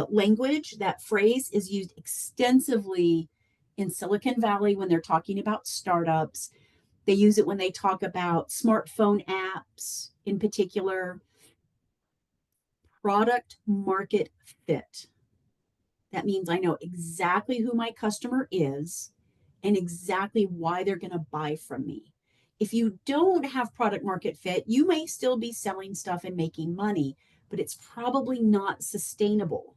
language, that phrase is used extensively in Silicon Valley when they're talking about startups. They use it when they talk about smartphone apps in particular. Product market fit. That means I know exactly who my customer is and exactly why they're going to buy from me. If you don't have product market fit, you may still be selling stuff and making money, but it's probably not sustainable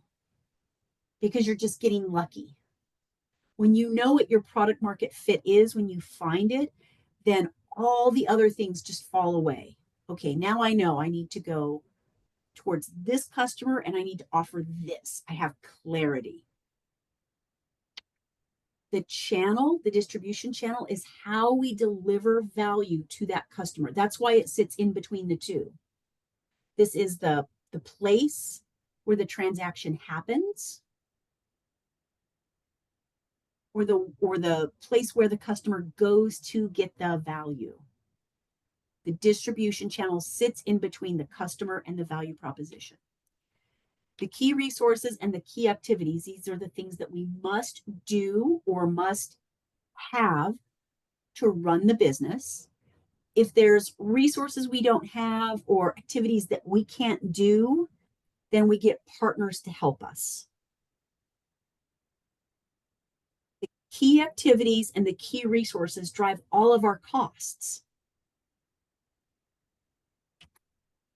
because you're just getting lucky. When you know what your product market fit is, when you find it, then all the other things just fall away. Okay, now I know I need to go towards this customer and I need to offer this. I have clarity. The channel, the distribution channel, is how we deliver value to that customer. That's why it sits in between the two. This is the place where the transaction happens, or the place where the customer goes to get the value. The distribution channel sits in between the customer and the value proposition. The key resources and the key activities, these are the things that we must do or must have to run the business. If there's resources we don't have or activities that we can't do, then we get partners to help us. The key activities and the key resources drive all of our costs.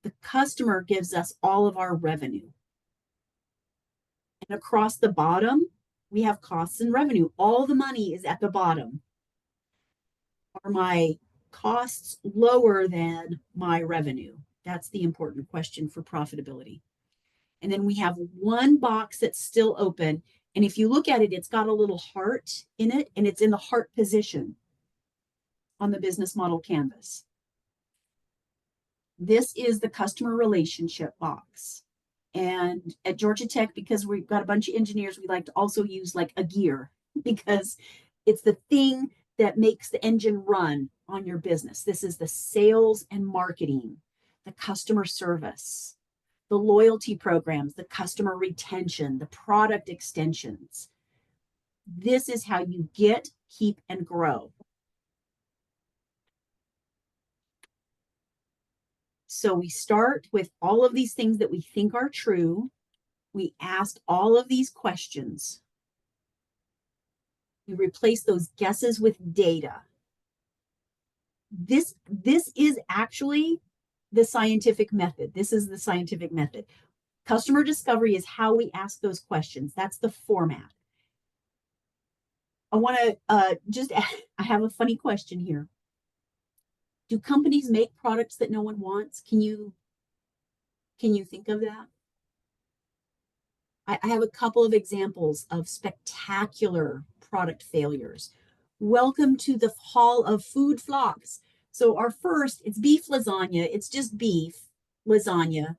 The customer gives us all of our revenue. And across the bottom, we have costs and revenue. All the money is at the bottom. Are my costs lower than my revenue? That's the important question for profitability. And then we have one box that's still open. And if you look at it, it's got a little heart in it, and it's in the heart position on the business model canvas. This is the customer relationship box. And at Georgia Tech, because we've got a bunch of engineers, we like to also use like a gear, because it's the thing that makes the engine run on your business. This is the sales and marketing, the customer service, the loyalty programs, the customer retention, the product extensions. This is how you get, keep, and grow. So we start with all of these things that we think are true. We ask all of these questions. We replace those guesses with data. This is actually the scientific method. This is the scientific method. Customer discovery is how we ask those questions. That's the format. I want to I have a funny question here. Do companies make products that no one wants? Can you think of that? I have a couple of examples of spectacular product failures. Welcome to the Hall of Food Flops. So our first, it's beef lasagna. It's just beef lasagna.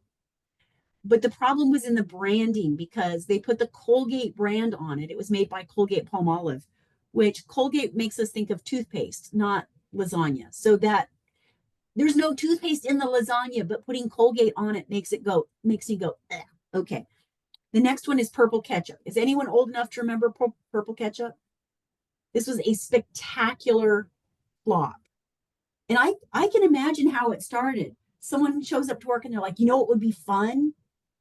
But the problem was in the branding because they put the Colgate brand on it. It was made by Colgate Palmolive, which Colgate makes us think of toothpaste, not lasagna. So that there's no toothpaste in the lasagna, but putting Colgate on it makes me go, eh. Okay. The next one is purple ketchup. Is anyone old enough to remember purple ketchup? This was a spectacular flop. And I can imagine how it started. Someone shows up to work and they're like, you know what would be fun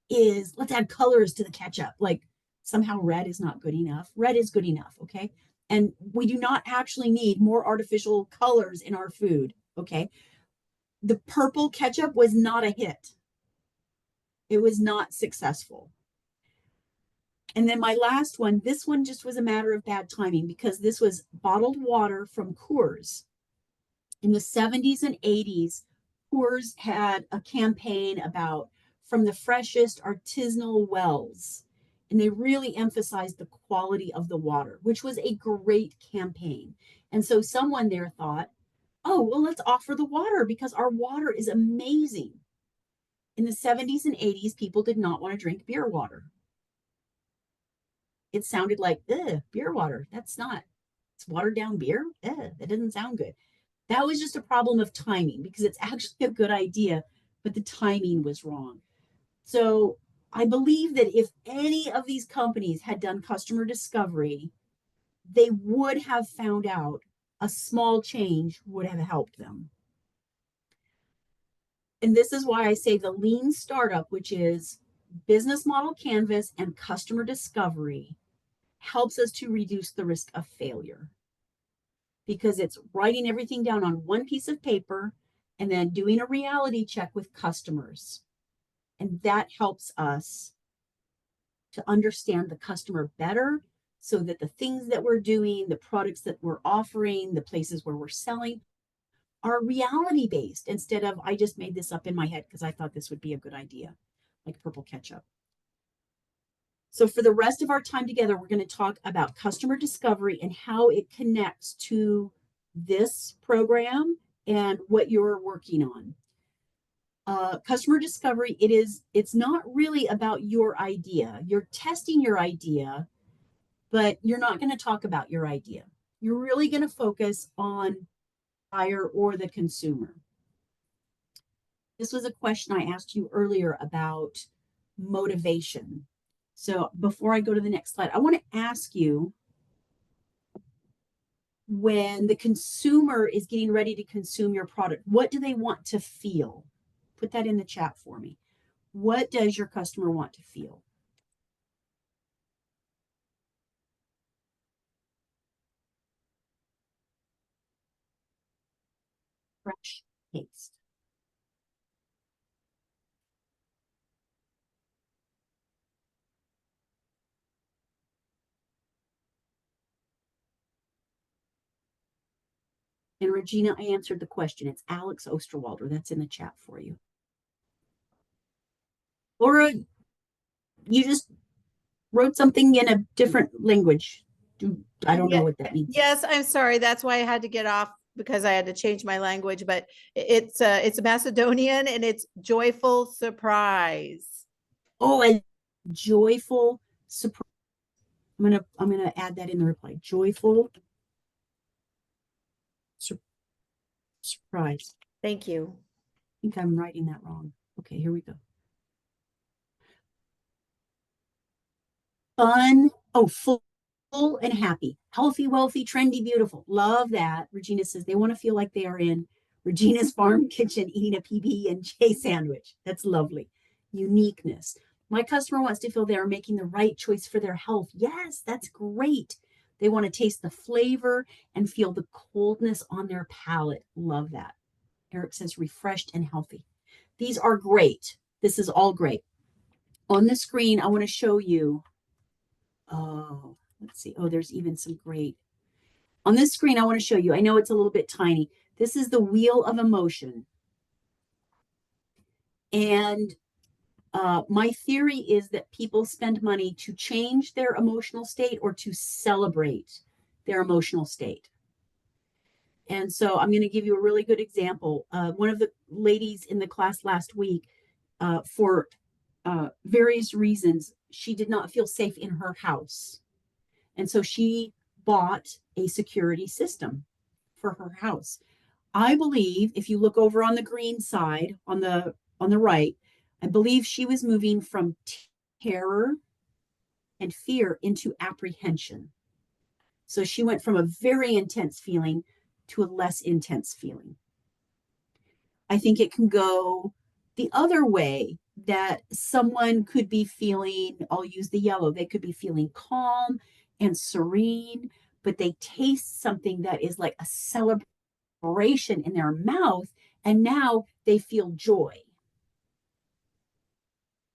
is let's add colors to the ketchup. Like somehow red is not good enough. Red is good enough, okay? And we do not actually need more artificial colors in our food, okay? The purple ketchup was not a hit. It was not successful. And then my last one, this one just was a matter of bad timing because this was bottled water from Coors. In the 70s and 80s, Coors had a campaign about from the freshest artisanal wells. And they really emphasized the quality of the water, which was a great campaign. And so someone there thought, oh, well, let's offer the water because our water is amazing. In the 70s and 80s, people did not want to drink beer water. It sounded like, beer water. It's watered down beer. That doesn't sound good. That was just a problem of timing because it's actually a good idea, but the timing was wrong. So I believe that if any of these companies had done customer discovery, they would have found out a small change would have helped them. And this is why I say the lean startup, which is business model canvas and customer discovery, helps us to reduce the risk of failure because it's writing everything down on one piece of paper and then doing a reality check with customers. And that helps us to understand the customer better so that the things that we're doing, the products that we're offering, the places where we're selling are reality based instead of I just made this up in my head because I thought this would be a good idea, like purple ketchup. So for the rest of our time together, we're going to talk about customer discovery and how it connects to this program and what you're working on. Customer discovery, it's not really about your idea. You're testing your idea, but you're not going to talk about your idea. You're really going to focus on buyer or the consumer. This was a question I asked you earlier about motivation. So before I go to the next slide, I want to ask you, when the consumer is getting ready to consume your product, what do they want to feel? Put that in the chat for me. What does your customer want to feel? Fresh taste. And Regina, I answered the question. It's Alex Osterwalder. That's in the chat for you. Laura, you just wrote something in a different language. I don't know what that means. Yes, I'm sorry. That's why I had to get off because I had to change my language, but it's Macedonian and it's joyful surprise. Oh, a joyful surprise. I'm gonna add that in the reply. Joyful surprise. Thank you. I think I'm writing that wrong. Okay, here we go. Fun. Oh, full and happy. Healthy, wealthy, trendy, beautiful. Love that. Regina says they want to feel like they are in Regina's farm kitchen eating a PB&J sandwich. That's lovely. Uniqueness. My customer wants to feel they are making the right choice for their health. Yes, that's great. They want to taste the flavor and feel the coldness on their palate. Love that. Eric says refreshed and healthy. These are great. This is all great. On the screen, I want to show you. Oh, let's see. Oh, there's even some great On this screen, I want to show you, I know it's a little bit tiny. This is the wheel of emotion. And my theory is that people spend money to change their emotional state or to celebrate their emotional state. And so I'm going to give you a really good example. One of the ladies in the class last week, for various reasons, she did not feel safe in her house. And so she bought a security system for her house. I believe if you look over on the green side, on the right, I believe she was moving from terror and fear into apprehension. So she went from a very intense feeling to a less intense feeling. I think it can go the other way, that someone could be feeling, I'll use the yellow, they could be feeling calm and serene, but they taste something that is like a celebration in their mouth, and now they feel joy.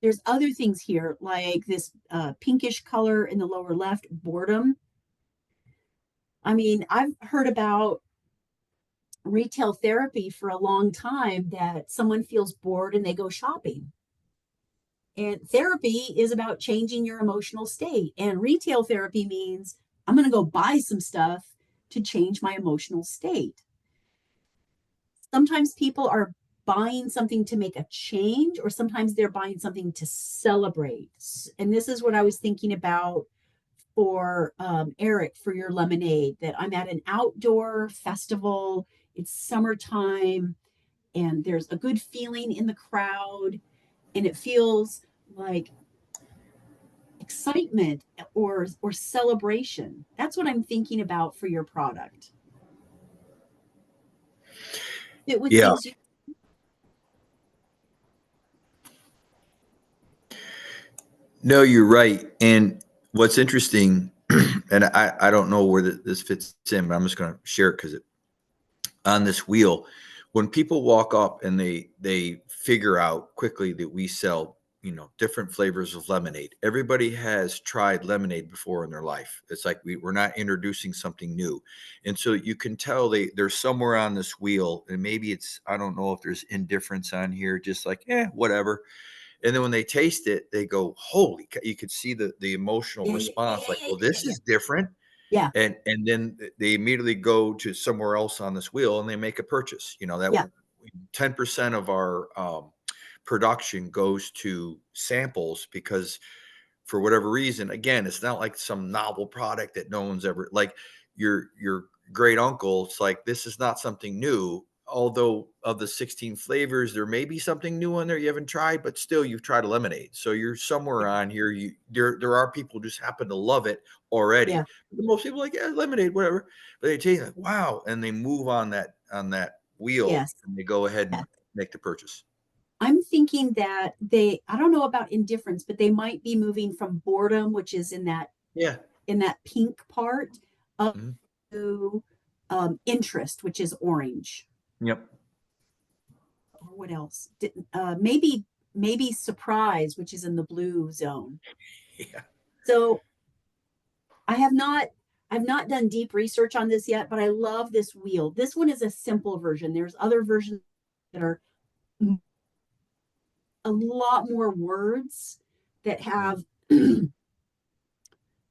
There's other things here, like this pinkish color in the lower left, boredom. I mean, I've heard about retail therapy for a long time, that someone feels bored and they go shopping. And therapy is about changing your emotional state. And retail therapy means I'm going to go buy some stuff to change my emotional state. Sometimes people are buying something to make a change, or sometimes they're buying something to celebrate. And this is what I was thinking about for Eric, for your lemonade, that I'm at an outdoor festival, it's summertime, and there's a good feeling in the crowd, and it feels like excitement or celebration. That's what I'm thinking about for your product. It with Yeah. things No, you're right. And what's interesting, and I don't know where this fits in, but I'm just going to share it because on this wheel, when people walk up and they figure out quickly that we sell, different flavors of lemonade. Everybody has tried lemonade before in their life. It's like we're not introducing something new. And so you can tell they're somewhere on this wheel, and maybe it's, I don't know if there's indifference on here, just like, whatever. And then when they taste it, they go, holy, you could see the emotional response, like, well, this is different. Yeah. And then they immediately go to somewhere else on this wheel and they make a purchase. 10% of our production goes to samples, because for whatever reason, again, it's not like some novel product that no one's ever, like your great uncle. It's like, this is not something new. Although of the 16 flavors, there may be something new on there you haven't tried, but still you've tried a lemonade. So you're somewhere on here. There are people who just happen to love it already. Yeah. Most people are like, yeah, lemonade, whatever. But they taste like, wow, and they move on that wheel, Yes. and they go ahead and make the purchase. I'm thinking that I don't know about indifference, but they might be moving from boredom, which is in that pink part, up to interest, which is orange. Yep. Or what else? Maybe surprise, which is in the blue zone. Yeah. So I've not done deep research on this yet, but I love this wheel. This one is a simple version. There's other versions that are a lot more words, that have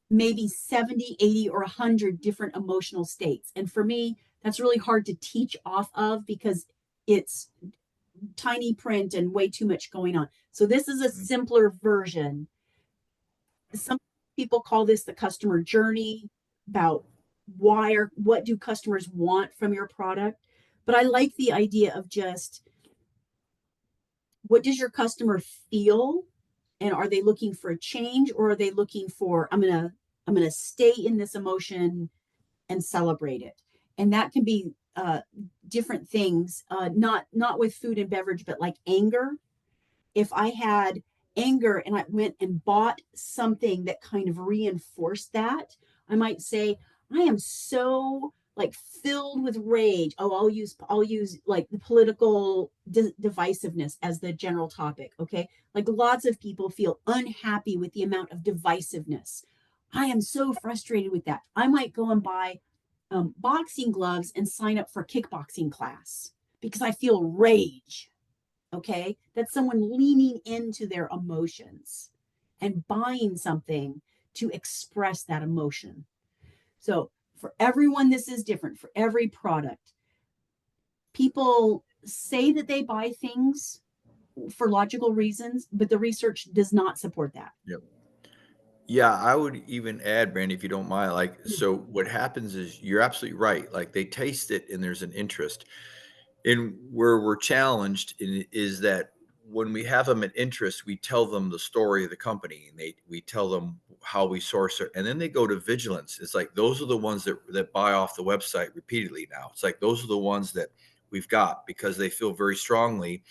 maybe 70, 80, or 100 different emotional states. And for me, that's really hard to teach off of, because it's tiny print and way too much going on. So this is a simpler version. Some people call this the customer journey, about what do customers want from your product. But I like the idea of just, what does your customer feel? And are they looking for a change, or are they looking for, I'm gonna stay in this emotion and celebrate it? And that can be different things, not with food and beverage, but like anger. If I had anger and I went and bought something that kind of reinforced that, I might say, I am so like filled with rage. Oh, I'll use like the political divisiveness as the general topic. Okay. Like lots of people feel unhappy with the amount of divisiveness. I am so frustrated with that. I might go and buy boxing gloves and sign up for a kickboxing class because I feel rage. Okay. That's someone leaning into their emotions and buying something to express that emotion. So for everyone, this is different for every product. People say that they buy things for logical reasons, but the research does not support that. Yep. Yeah, I would even add, Brandy, if you don't mind, like, so what happens is you're absolutely right. Like they taste it and there's an interest. And where we're challenged is that when we have them an interest, we tell them the story of the company and we tell them how we source it. And then they go to vigilance. It's like, those are the ones that buy off the website repeatedly now. It's like, those are the ones that we've got because they feel very strongly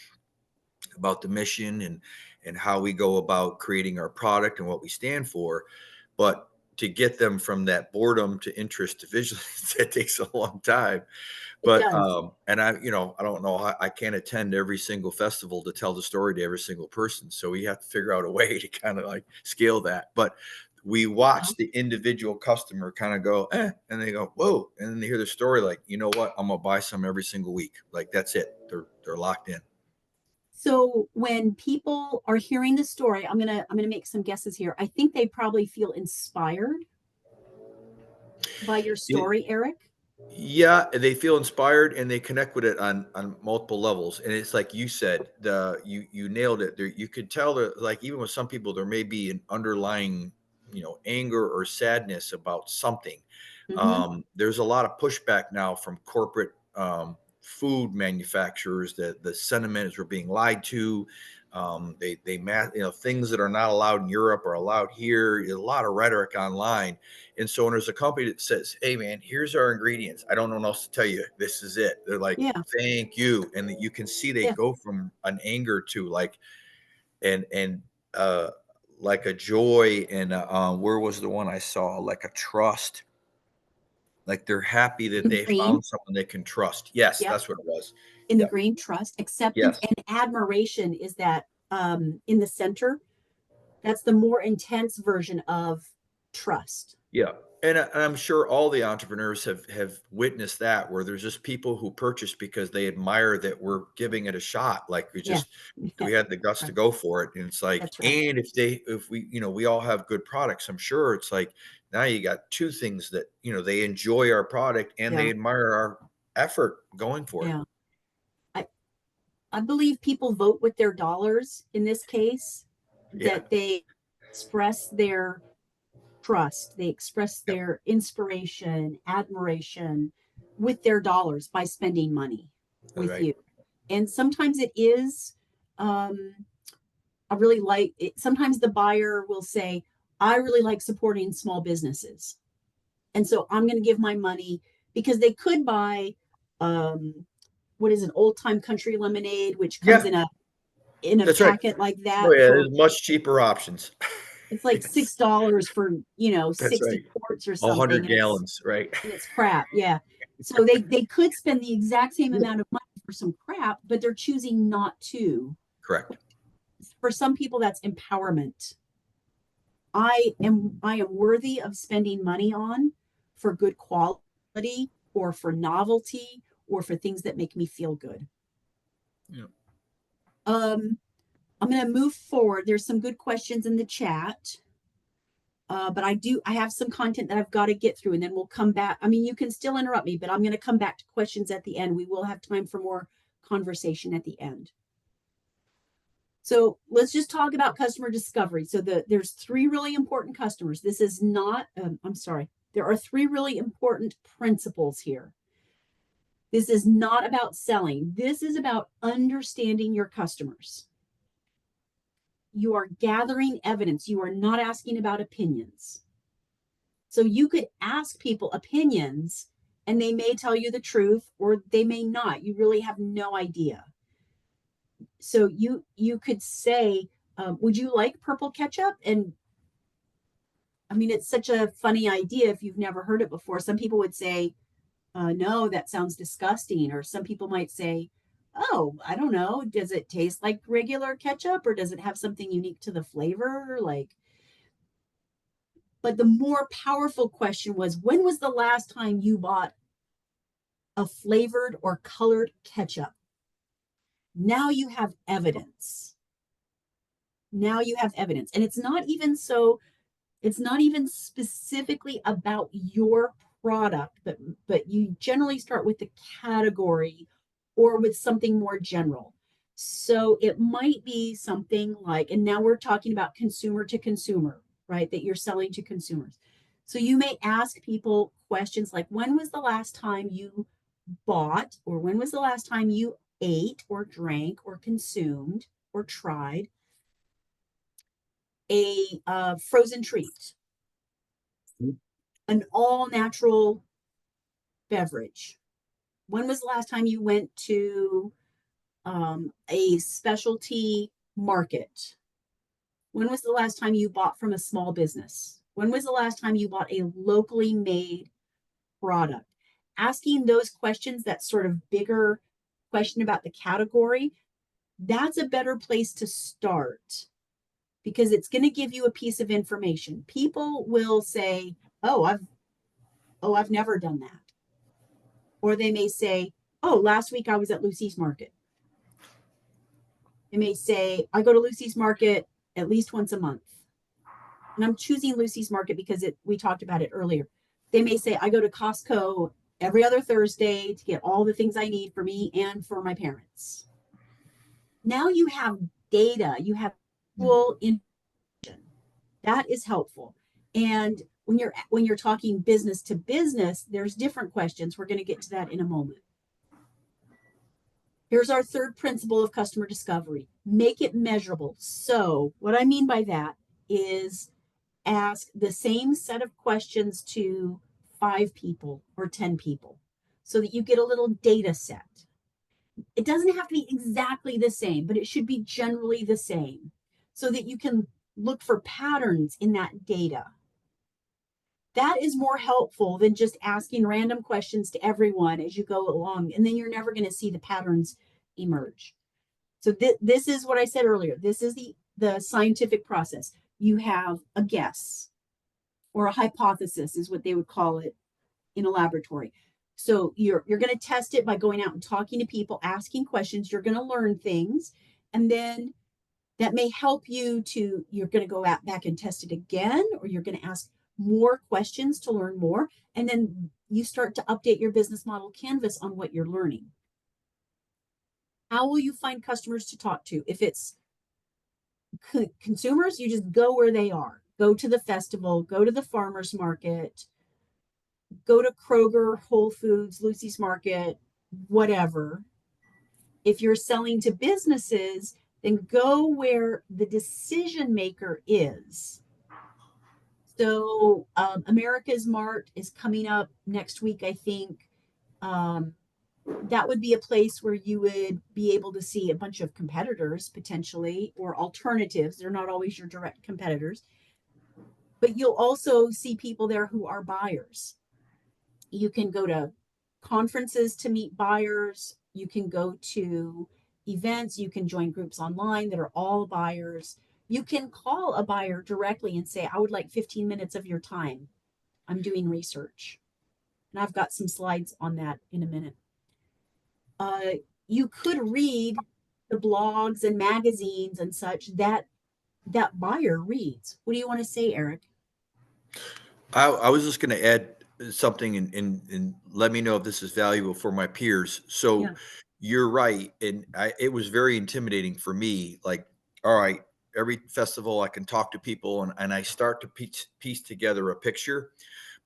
about the mission and how we go about creating our product and what we stand for. But to get them from that boredom to interest to vigilance, that takes a long time. But and I don't know, I can't attend every single festival to tell the story to every single person. So we have to figure out a way to kind of like scale that. But we watch the individual customer kind of go, and they go, whoa, and then they hear the story like, you know what, I'm gonna buy some every single week. Like that's it. They're locked in. So when people are hearing the story, I'm gonna make some guesses here. I think they probably feel inspired by your story, Eric. Yeah, they feel inspired and they connect with it on multiple levels. And it's like you said, you nailed it. There, you could tell that, like, even with some people, there may be an underlying, anger or sadness about something. There's a lot of pushback now from corporate food manufacturers that the sentiment is we're being lied to. Things that are not allowed in Europe are allowed here. A lot of rhetoric online. And so when there's a company that says, hey man, here's our ingredients, I don't know what else to tell you, this is it, they're like, thank you. And you can see they go from an anger to like and like a joy, and where was the one I saw, like a trust, like they're happy that they found someone they can trust. Yes, that's what it was. In the green, trust, acceptance, and admiration is that in the center. That's the more intense version of trust. Yeah. And I'm sure all the entrepreneurs have witnessed that, where there's just people who purchase because they admire that we're giving it a shot. Like we had the guts to go for it. And it's like, and if we all have good products, I'm sure it's like, now you got two things that, they enjoy our product and they admire our effort going for it. I believe people vote with their dollars in this case, that they express their trust, they express their inspiration, admiration with their dollars by spending money with you. And sometimes it is, I really like it. Sometimes the buyer will say, I really like supporting small businesses. And so I'm going to give my money, because they could buy, what is an Old Time Country lemonade, which comes in a packet like that. Oh yeah, there's much cheaper options. It's like $6 for 60 quarts or something. 100 gallons, right? And it's crap. Yeah. So they could spend the exact same amount of money for some crap, but they're choosing not to. Correct. For some people, that's empowerment. I am worthy of spending money on for good quality, or for novelty, or for things that make me feel good. Yeah. I'm going to move forward. There's some good questions in the chat. But I have some content that I've got to get through, and then we'll come back. I mean, you can still interrupt me, but I'm going to come back to questions at the end. We will have time for more conversation at the end. So let's just talk about customer discovery. So there's three really important customers. This is not, there are three really important principles here. This is not about selling. This is about understanding your customers. You are gathering evidence. You are not asking about opinions. So you could ask people opinions and they may tell you the truth, or they may not. You really have no idea. So you could say, would you like purple ketchup? And I mean, it's such a funny idea if you've never heard it before. Some people would say, no, that sounds disgusting. Or some people might say, oh, I don't know, does it taste like regular ketchup, or does it have something unique to the flavor? Like, But the more powerful question was, when was the last time you bought a flavored or colored ketchup? Now you have evidence. Now you have evidence. And it's not even specifically about your product, but you generally start with the category or with something more general. So it might be something like, and now we're talking about consumer to consumer, right? That you're selling to consumers. So you may ask people questions like, when was the last time you bought, or when was the last time you ate or drank or consumed or tried a frozen treat, an all natural beverage? When was the last time you went to a specialty market? When was the last time you bought from a small business? When was the last time you bought a locally made product? Asking those questions, that sort of bigger question about the category, that's a better place to start, because it's going to give you a piece of information. People will say, oh, I've never done that. Or they may say, oh, last week I was at Lucy's Market. They may say, I go to Lucy's Market at least once a month. And I'm choosing Lucy's Market because we talked about it earlier. They may say, I go to Costco every other Thursday to get all the things I need for me and for my parents. Now you have data, you have full information. That is helpful. And when you're talking business to business, there's different questions. We're going to get to that in a moment. Here's our third principle of customer discovery: make it measurable. So what I mean by that is ask the same set of questions to 5 people or 10 people so that you get a little data set. It doesn't have to be exactly the same, but it should be generally the same so that you can look for patterns in that data. That is more helpful than just asking random questions to everyone as you go along, and then you're never going to see the patterns emerge. So this is what I said earlier. This is the scientific process. You have a guess, or a hypothesis is what they would call it in a laboratory. So you're going to test it by going out and talking to people, asking questions. You're going to learn things, and then that may help you to, you're going to go out back and test it again, or you're going to ask more questions to learn more. And then you start to update your business model canvas on what you're learning. How will you find customers to talk to? If it's consumers, you just go where they are. Go to the festival, go to the farmer's market, go to Kroger, Whole Foods, Lucy's Market, whatever. If you're selling to businesses, then go where the decision maker is. So America's Mart is coming up next week, I think. That would be a place where you would be able to see a bunch of competitors potentially, or alternatives. They're not always your direct competitors, but you'll also see people there who are buyers. You can go to conferences to meet buyers. You can go to events. You can join groups online that are all buyers. You can call a buyer directly and say, I would like 15 minutes of your time. I'm doing research. And I've got some slides on that in a minute. You could read the blogs and magazines and such that buyer reads. What do you want to say, Eric? I was just going to add something and let me know if this is valuable for my peers. So Yeah. You're right. And it was very intimidating for me. Like, all right, every festival I can talk to people and I start to piece together a picture.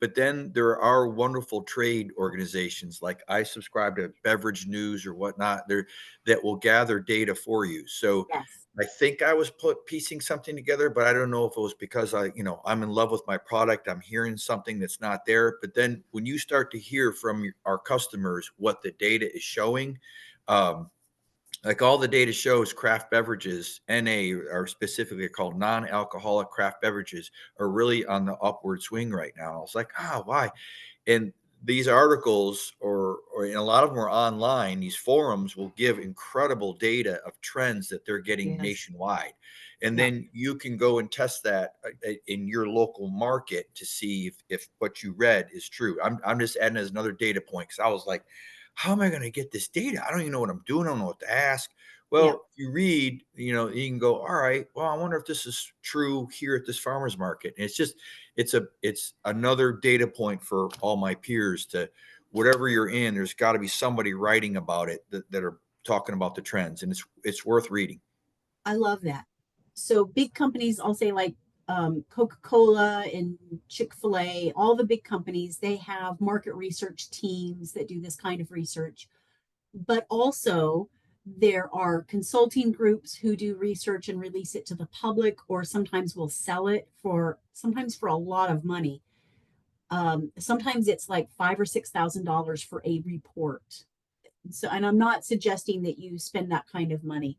But then there are wonderful trade organizations, like I subscribe to Beverage News or whatnot, that will gather data for you. So Yes. I think I was piecing something together, but I don't know if it was because I'm in love with my product. I'm hearing something that's not there. But then when you start to hear from our customers what the data is showing, like all the data shows craft beverages, NA, are specifically called non-alcoholic craft beverages, are really on the upward swing right now. I was like, why? And these articles, and a lot of them are online, these forums will give incredible data of trends that they're getting Yes. nationwide. And Yeah. then you can go and test that in your local market to see if what you read is true. I'm just adding as another data point, because I was like, how am I going to get this data? I don't even know what I'm doing. I don't know what to ask. Well, Yeah. if you read, you know, you can go, all right, well, I wonder if this is true here at this farmer's market. And it's another data point for all my peers to, whatever you're in, there's got to be somebody writing about it that are talking about the trends, and it's worth reading. I love that. So big companies, I'll say like Coca-Cola and Chick-fil-A, all the big companies, they have market research teams that do this kind of research. But also there are consulting groups who do research and release it to the public, or sometimes will sell it sometimes for a lot of money. Sometimes it's like $5,000 or $6,000 for a report. So, and I'm not suggesting that you spend that kind of money.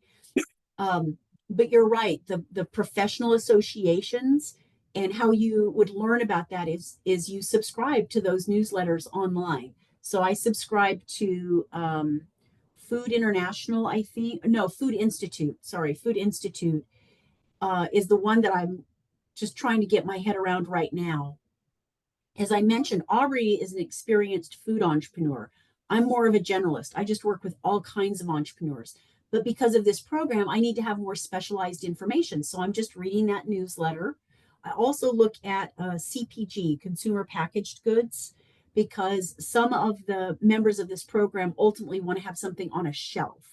But you're right. The professional associations, and how you would learn about that is you subscribe to those newsletters online. So I subscribe to Food International, I think. No, Food Institute. Sorry, Food Institute is the one that I'm just trying to get my head around right now. As I mentioned, Aubrey is an experienced food entrepreneur. I'm more of a generalist. I just work with all kinds of entrepreneurs. But because of this program, I need to have more specialized information. So I'm just reading that newsletter. I also look at CPG, consumer packaged goods, because some of the members of this program ultimately want to have something on a shelf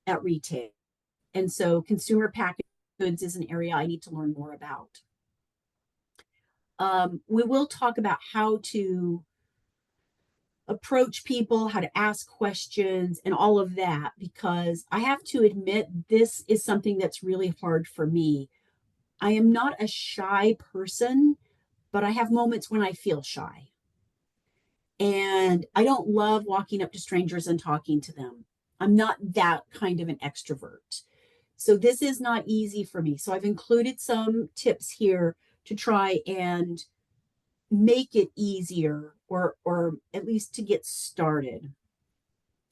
at retail. And so consumer packaged goods is an area I need to learn more about. We will talk about how to approach people, how to ask questions, and all of that, because I have to admit, this is something that's really hard for me. I am not a shy person, but I have moments when I feel shy. And I don't love walking up to strangers and talking to them. I'm not that kind of an extrovert. So this is not easy for me. So I've included some tips here to try and make it easier, or at least to get started.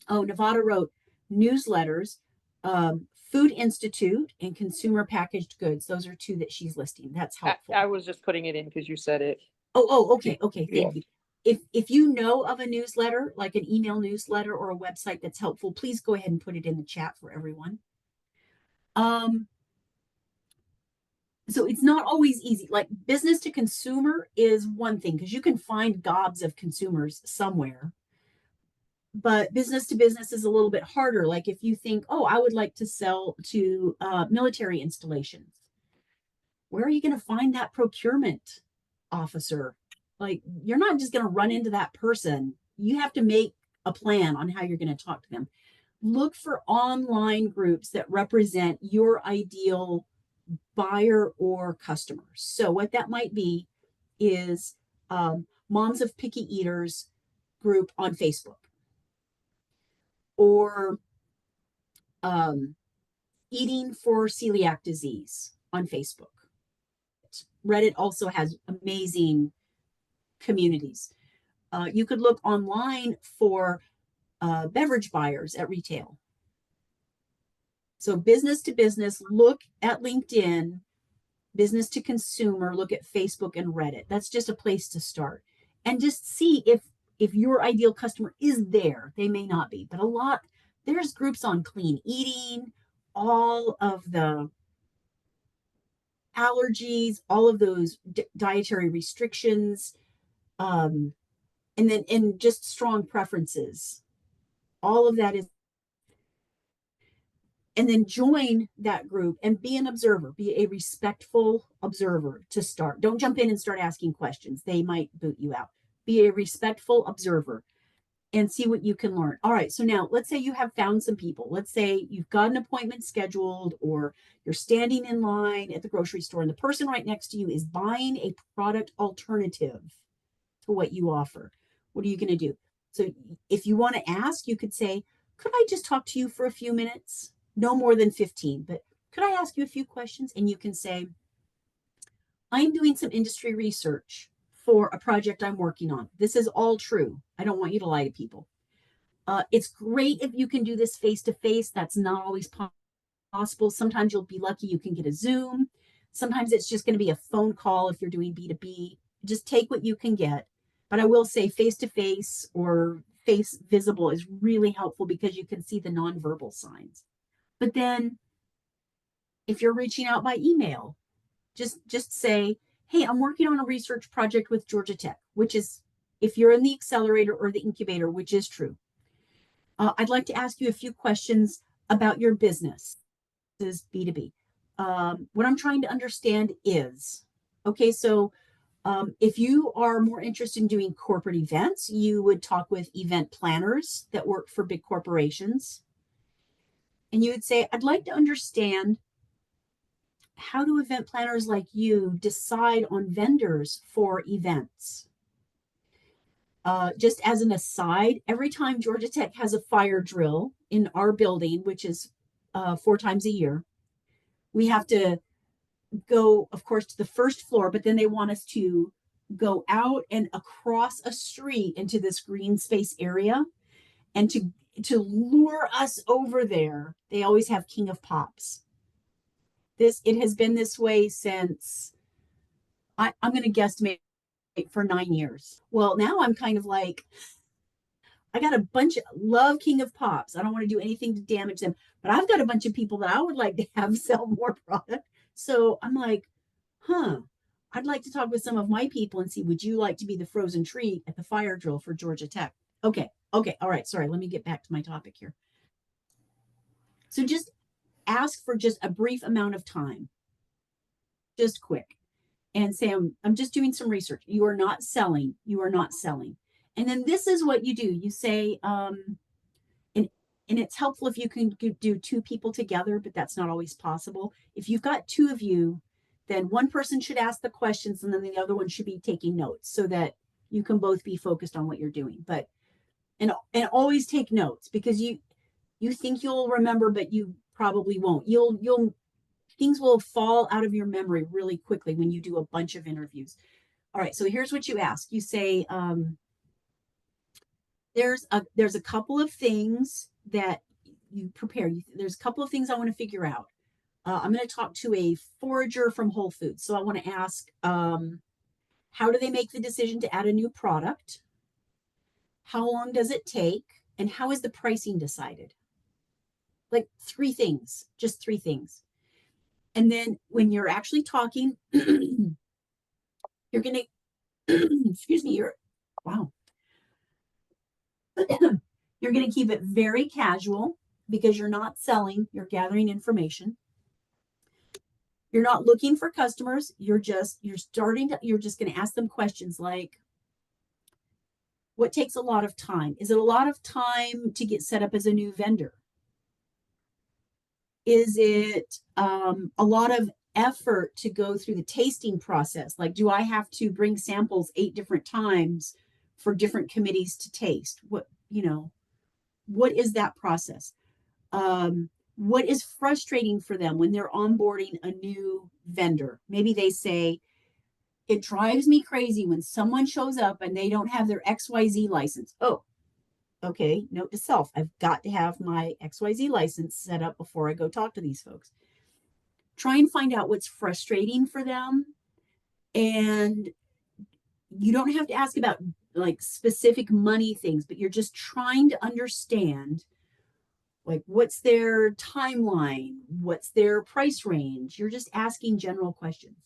Oh, Nevada wrote newsletters, Food Institute and Consumer Packaged Goods. Those are two that she's listing. That's helpful. I was just putting it in because you said it. Okay. Thank Yeah. you. If you know of a newsletter, like an email newsletter or a website that's helpful, please go ahead and put it in the chat for everyone. So it's not always easy. Like business to consumer is one thing, because you can find gobs of consumers somewhere. But business to business is a little bit harder. Like if you think, oh, I would like to sell to military installations, where are you going to find that procurement officer? Like you're not just going to run into that person. You have to make a plan on how you're going to talk to them. Look for online groups that represent your ideal buyer or customers. So what that might be is Moms of Picky Eaters group on Facebook, or Eating for Celiac Disease on Facebook. Reddit also has amazing communities. You could look online for beverage buyers at retail. So business to business, look at LinkedIn. Business to consumer, look at Facebook and Reddit. That's just a place to start. And just see if your ideal customer is there. They may not be, but there's groups on clean eating, all of the allergies, all of those dietary restrictions, and just strong preferences. All of that is. And then join that group and be an observer, be a respectful observer to start. Don't jump in and start asking questions. They might boot you out. Be a respectful observer and see what you can learn. All right, so now let's say you have found some people. Let's say you've got an appointment scheduled, or you're standing in line at the grocery store and the person right next to you is buying a product alternative to what you offer. What are you going to do? So if you want to ask, you could say, could I just talk to you for a few minutes? No more than 15, but could I ask you a few questions? And you can say, I'm doing some industry research for a project I'm working on. This is all true. I don't want you to lie to people. It's great if you can do this face to face. That's not always possible. possible. Sometimes you'll be lucky you can get a Zoom. Sometimes it's just going to be a phone call if you're doing B2B. Just take what you can get. But I will say face-to-face or face visible is really helpful because you can see the nonverbal signs. But then if you're reaching out by email, just say, hey, I'm working on a research project with Georgia Tech, which is, if you're in the accelerator or the incubator, which is true. I'd like to ask you a few questions about your business. This is B2B. What I'm trying to understand is, okay, so if you are more interested in doing corporate events, you would talk with event planners that work for big corporations. And you would say, I'd like to understand, how do event planners like you decide on vendors for events? Just as an aside, every time Georgia Tech has a fire drill in our building, which is 4 times a year, we have to go, of course, to the first floor, but then they want us to go out and across a street into this green space area. And to lure us over there, they always have King of Pops. It has been this way since, I'm going to guesstimate, for 9 years. Well, now I'm kind of like, I got a bunch of love King of Pops. I don't want to do anything to damage them, but I've got a bunch of people that I would like to have sell more product. So I'm like, I'd like to talk with some of my people and see, would you like to be the frozen treat at the fire drill for Georgia Tech? Okay. All right. Sorry. Let me get back to my topic here. So just ask for just a brief amount of time, just quick, and say, I'm just doing some research. You are not selling. You are not selling. And then this is what you do. You say, and it's helpful if you can do 2 people together, but that's not always possible. If you've got 2 of you, then one person should ask the questions and then the other one should be taking notes so that you can both be focused on what you're doing. But and always take notes, because you think you'll remember, but you probably won't. Things will fall out of your memory really quickly when you do a bunch of interviews. All right, so here's what you ask. You say, there's a couple of things that you prepare. There's a couple of things I want to figure out. I'm going to talk to a forager from Whole Foods. So I want to ask, how do they make the decision to add a new product? How long does it take? And how is the pricing decided? Like 3 things, just 3 things. And then when you're actually talking, you're going to, excuse me, wow. You're going to keep it very casual because you're not selling, you're gathering information. You're not looking for customers. You're just going to ask them questions like, what takes a lot of time? Is it a lot of time to get set up as a new vendor? Is it a lot of effort to go through the tasting process? Like, do I have to bring samples 8 different times for different committees to taste? What is that process? What is frustrating for them when they're onboarding a new vendor? Maybe they say, it drives me crazy when someone shows up and they don't have their XYZ license. Oh, okay. Note to self, I've got to have my XYZ license set up before I go talk to these folks. Try and find out what's frustrating for them. And you don't have to ask about like specific money things, but you're just trying to understand, like, what's their timeline? What's their price range? You're just asking general questions.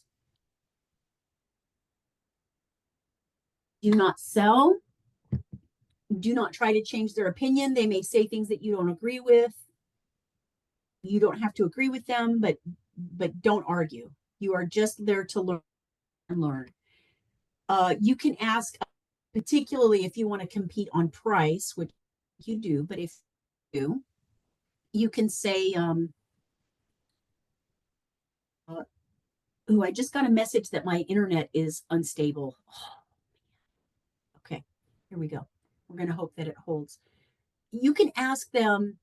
Do not sell. Do not try to change their opinion. They may say things that you don't agree with. You don't have to agree with them, but don't argue. You are just there to learn. You can ask, particularly if you want to compete on price, which you do, but if you do, you can say, I just got a message that my internet is unstable. Okay, here we go. We're going to hope that it holds. You can ask them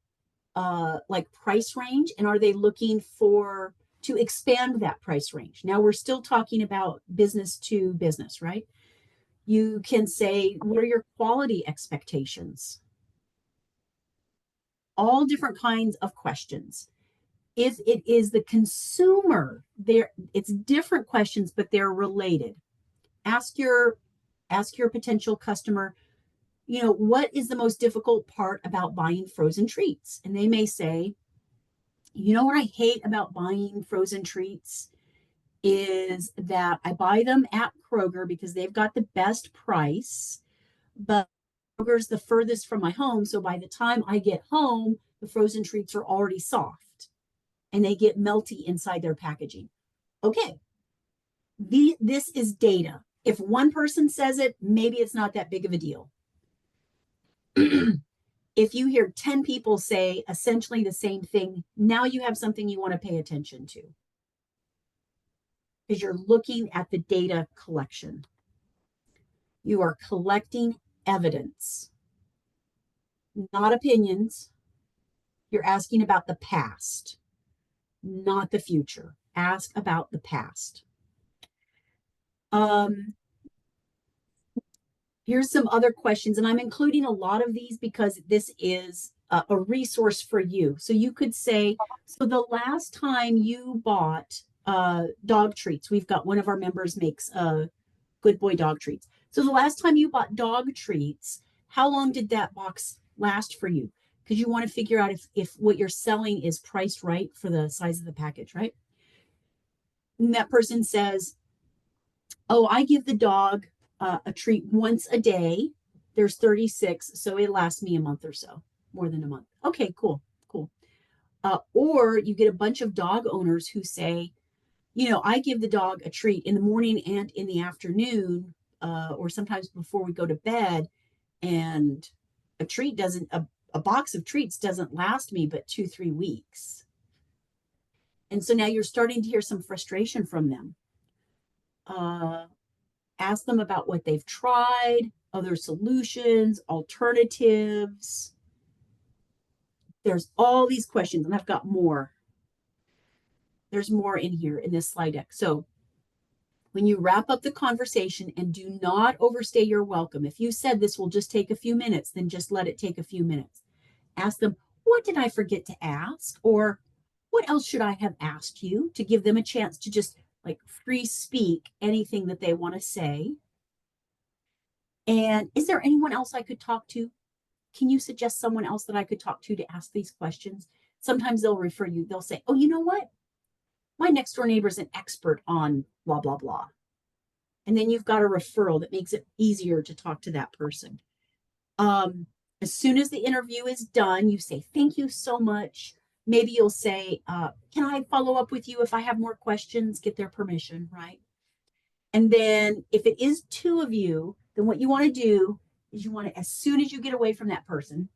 like price range, and are they looking to expand that price range? Now we're still talking about business to business, right? You can say, what are your quality expectations? All different kinds of questions. If it is the consumer, it's different questions, but they're related. Ask your potential customer, what is the most difficult part about buying frozen treats? And they may say, what I hate about buying frozen treats is that I buy them at Kroger because they've got the best price, but Kroger's the furthest from my home. So by the time I get home, the frozen treats are already soft and they get melty inside their packaging. Okay. This is data. If one person says it, maybe it's not that big of a deal. If you hear 10 people say essentially the same thing, now you have something you want to pay attention to, because you're looking at the data collection. You are collecting evidence, not opinions. You're asking about the past, not the future. Ask about the past. Here's some other questions, and I'm including a lot of these because this is a resource for you. So you could say, so the last time you bought dog treats, we've got one of our members makes Good Boy dog treats. So the last time you bought dog treats, how long did that box last for you? Because you want to figure out if what you're selling is priced right for the size of the package, right? And that person says, oh, I give the dog a treat once a day. There's 36, so it lasts me a month or so, more than a month. Okay, cool. Or you get a bunch of dog owners who say, I give the dog a treat in the morning and in the afternoon, or sometimes before we go to bed, and a box of treats doesn't last me but 2-3 weeks. And so now you're starting to hear some frustration from them. Ask them about what they've tried, other solutions, alternatives. There's all these questions, and I've got more. There's more in here in this slide deck. So when you wrap up the conversation, and do not overstay your welcome. If you said this will just take a few minutes, then just let it take a few minutes. Ask them, what did I forget to ask? Or what else should I have asked you, to give them a chance to just free speak anything that they want to say. And is there anyone else I could talk to? Can you suggest someone else that I could talk to ask these questions? Sometimes they'll refer you. They'll say, oh, you know what? My next door neighbor is an expert on blah, blah, blah. And then you've got a referral that makes it easier to talk to that person. As soon as the interview is done, you say, thank you so much. Maybe you'll say, can I follow up with you if I have more questions? Get their permission, right? And then if it is 2 of you, then what you want to do is as soon as you get away from that person,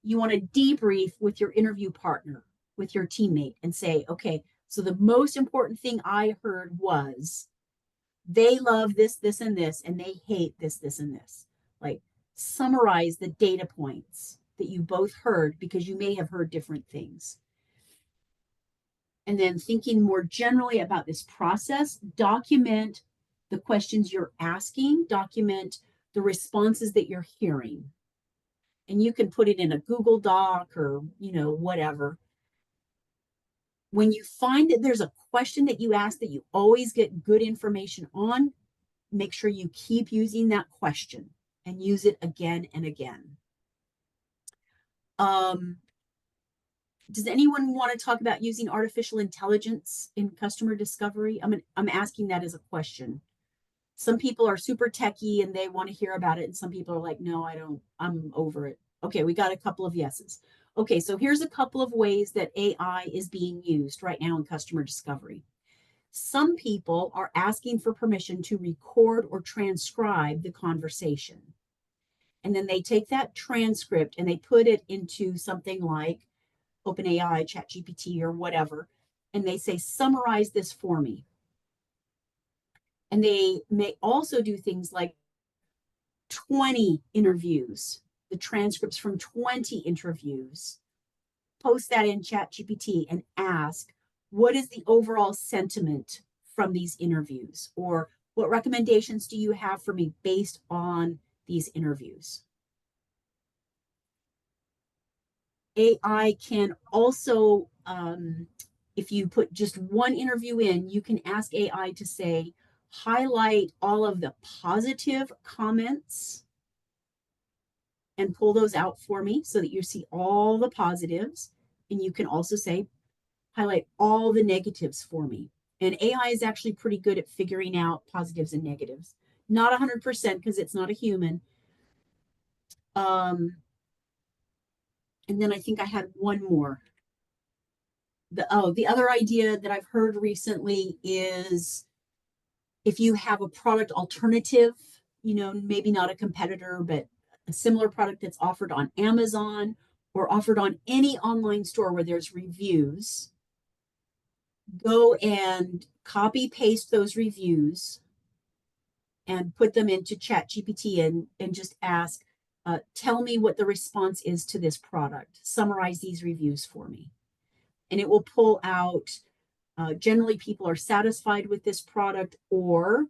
you want to debrief with your interview partner, with your teammate, and say, okay, so the most important thing I heard was they love this, this, and this, and they hate this, this, and this. Summarize the data points that you both heard, because you may have heard different things. And then, thinking more generally about this process, document the questions you're asking, document the responses that you're hearing. And you can put it in a Google Doc or, whatever. When you find that there's a question that you ask that you always get good information on, make sure you keep using that question and use it again and again. Does anyone want to talk about using artificial intelligence in customer discovery? I'm asking that as a question. Some people are super techie and they want to hear about it. And some people are like, no, I don't, I'm over it. Okay, we got a couple of yeses. Okay, so here's a couple of ways that AI is being used right now in customer discovery. Some people are asking for permission to record or transcribe the conversation. And then they take that transcript and they put it into something like OpenAI, ChatGPT, or whatever. And they say, summarize this for me. And they may also do things like 20 interviews, the transcripts from 20 interviews, post that in ChatGPT and ask, what is the overall sentiment from these interviews? Or what recommendations do you have for me based on these interviews? AI can also, if you put just one interview in, you can ask AI to say, highlight all of the positive comments and pull those out for me so that you see all the positives. And you can also say, highlight all the negatives for me. And AI is actually pretty good at figuring out positives and negatives. Not 100% because it's not a human. And then I think I had one more. The other idea that I've heard recently is if you have a product alternative, maybe not a competitor, but a similar product that's offered on Amazon or offered on any online store where there's reviews, go and copy paste those reviews and put them into ChatGPT and just ask, tell me what the response is to this product. Summarize these reviews for me. And it will pull out, generally people are satisfied with this product, or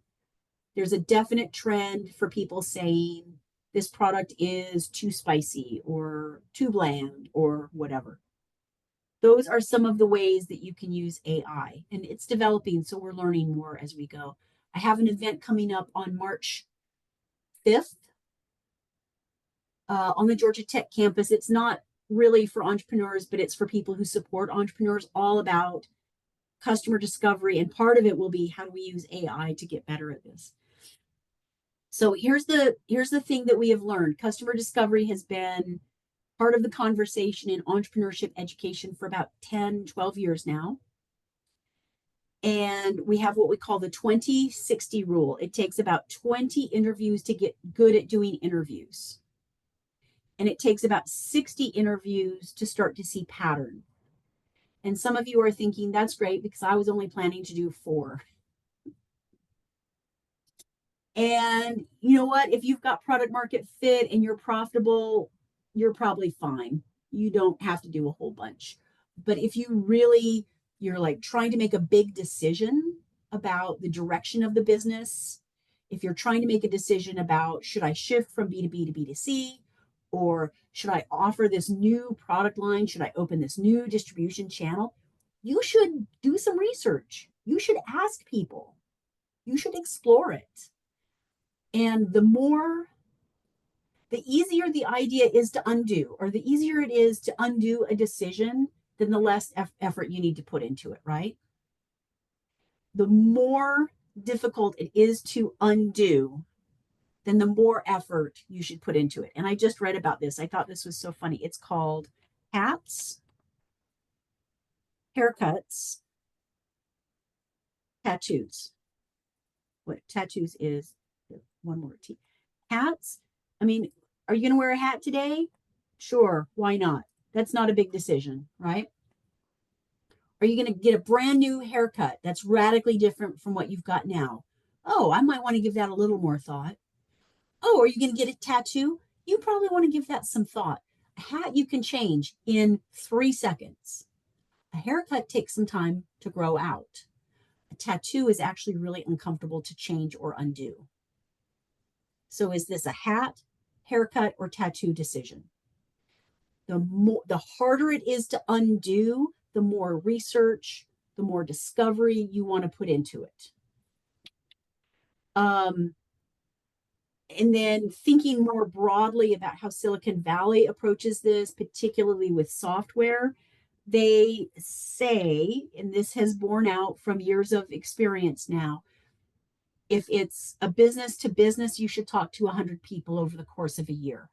there's a definite trend for people saying this product is too spicy or too bland or whatever. Those are some of the ways that you can use AI, and it's developing, so we're learning more as we go. I have an event coming up on March 5th on the Georgia Tech campus. It's not really for entrepreneurs, but it's for people who support entrepreneurs, all about customer discovery. And part of it will be, how do we use AI to get better at this? So here's the thing that we have learned. Customer discovery has been part of the conversation in entrepreneurship education for about 10, 12 years now. And we have what we call the 20-60 rule. It takes about 20 interviews to get good at doing interviews. And it takes about 60 interviews to start to see pattern. And some of you are thinking, that's great, because I was only planning to do 4. And you know what? If you've got product market fit and you're profitable, you're probably fine. You don't have to do a whole bunch. But if you're like trying to make a big decision about the direction of the business, if you're trying to make a decision about, should I shift from B2B to B2C, or should I offer this new product line? Should I open this new distribution channel? You should do some research. You should ask people. You should explore it. And the easier the idea is to undo, or the easier it is to undo a decision, then the less effort you need to put into it, right? The more difficult it is to undo, then the more effort you should put into it. And I just read about this. I thought this was so funny. It's called hats, haircuts, tattoos. What tattoos is, one more T. Hats. I mean, are you going to wear a hat today? Sure. Why not? That's not a big decision, right? Are you going to get a brand new haircut that's radically different from what you've got now? Oh, I might want to give that a little more thought. Oh, are you going to get a tattoo? You probably want to give that some thought. A hat you can change in 3 seconds. A haircut takes some time to grow out. A tattoo is actually really uncomfortable to change or undo. So is this a hat, haircut, or tattoo decision? The harder it is to undo, the more research, the more discovery you want to put into it. And then thinking more broadly about how Silicon Valley approaches this, particularly with software, they say, and this has borne out from years of experience now, if it's a business to business, you should talk to 100 people over the course of a year.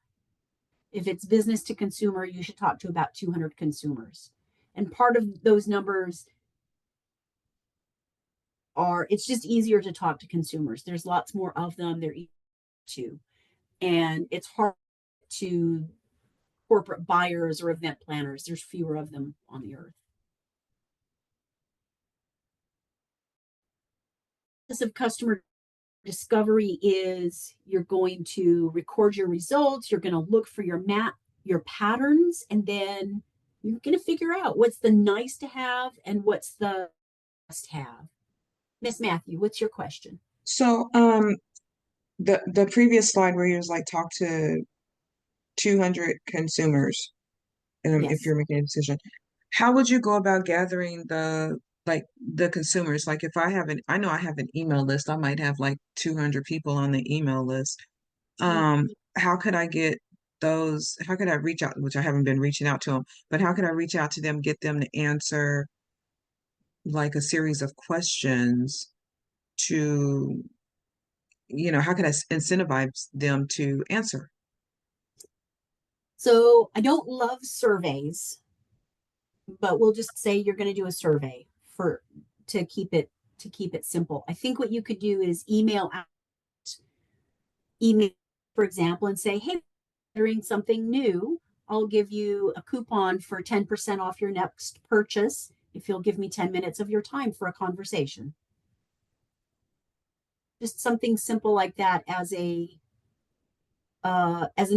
If it's business to consumer, you should talk to about 200 consumers. And part of those numbers are, it's just easier to talk to consumers. There's lots more of them. They're easy to, and it's hard to corporate buyers or event planners. There's fewer of them on the earth. Of customer discovery is, you're going to record your results, you're going to look for your patterns, and then you're going to figure out what's the nice to have and what's the must have. Miss Matthew, what's your question? So the previous slide where you was like talk to 200 consumers, if Yes. you're making a decision. How would you go about gathering the consumers? Like if I know I have an email list, I might have like 200 people on the email list. How could I get those? How could I reach out, which I haven't been reaching out to them, but how could I reach out to them, get them to answer like a series of questions to, how can I incentivize them to answer? So I don't love surveys, but we'll just say you're going to do a survey for to keep it simple. I think what you could do is email, for example, and say, hey, doing something new, I'll give you a coupon for 10% off your next purchase if you'll give me 10 minutes of your time for a conversation. Just something simple like that as an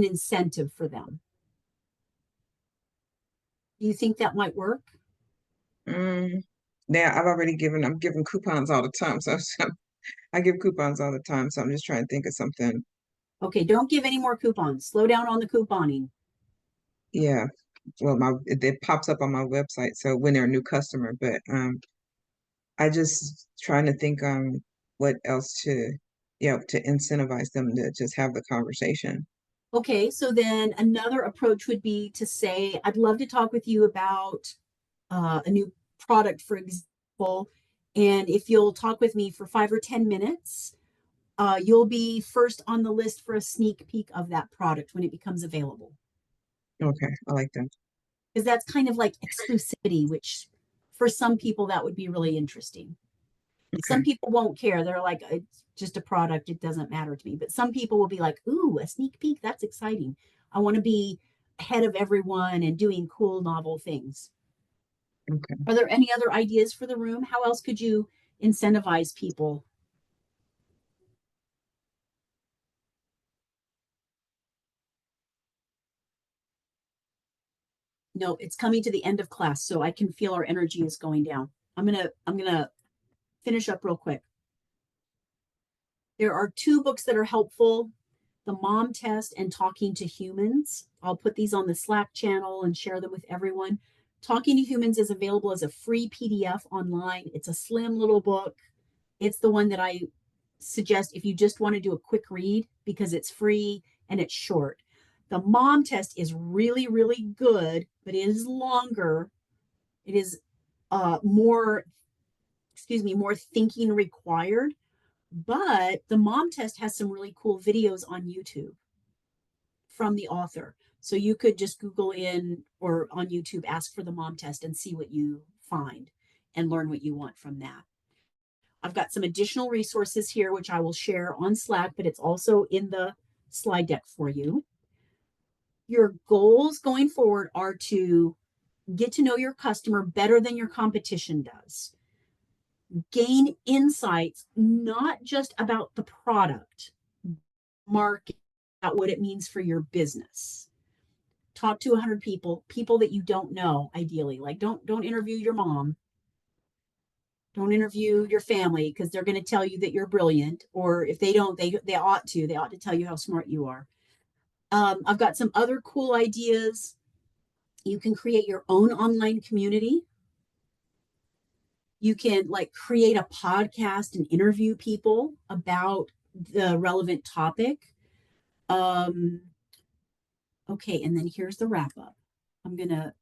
incentive for them. Do you think that might work? Yeah, I'm giving coupons all the time. So I give coupons all the time. So I'm just trying to think of something. Okay, don't give any more coupons. Slow down on the couponing. Yeah. Well, it pops up on my website. So when they're a new customer, but I just trying to think what else to incentivize them to just have the conversation. Okay, so then another approach would be to say, I'd love to talk with you about a new product, for example. And if you'll talk with me for 5 or 10 minutes, you'll be first on the list for a sneak peek of that product when it becomes available. Okay, I like that. Because that's kind of like exclusivity, which for some people that would be really interesting. Some Okay. people won't care. They're like, it's just a product. It doesn't matter to me. But some people will be like, ooh, a sneak peek. That's exciting. I want to be ahead of everyone and doing cool, novel things. Okay. Are there any other ideas for the room? How else could you incentivize people? No, it's coming to the end of class, so I can feel our energy is going down. I'm gonna finish up real quick. There are 2 books that are helpful: The Mom Test and Talking to Humans. I'll put these on the Slack channel and share them with everyone. Talking to Humans is available as a free PDF online. It's a slim little book. It's the one that I suggest if you just want to do a quick read because it's free and it's short. The Mom Test is really, really good, but it is longer. It is more thinking required. But the Mom Test has some really cool videos on YouTube from the author. So you could just Google in or on YouTube, ask for the Mom Test and see what you find and learn what you want from that. I've got some additional resources here, which I will share on Slack, but it's also in the slide deck for you. Your goals going forward are to get to know your customer better than your competition does. Gain insights, not just about the product, market, about what it means for your business. Talk to 100 people that you don't know, ideally. Like don't interview your mom. Don't interview your family because they're going to tell you that you're brilliant, or if they don't, they ought to tell you how smart you are. I've got some other cool ideas. You can create your own online community. You can like create a podcast and interview people about the relevant topic. Okay, and then here's the wrap up. I'm gonna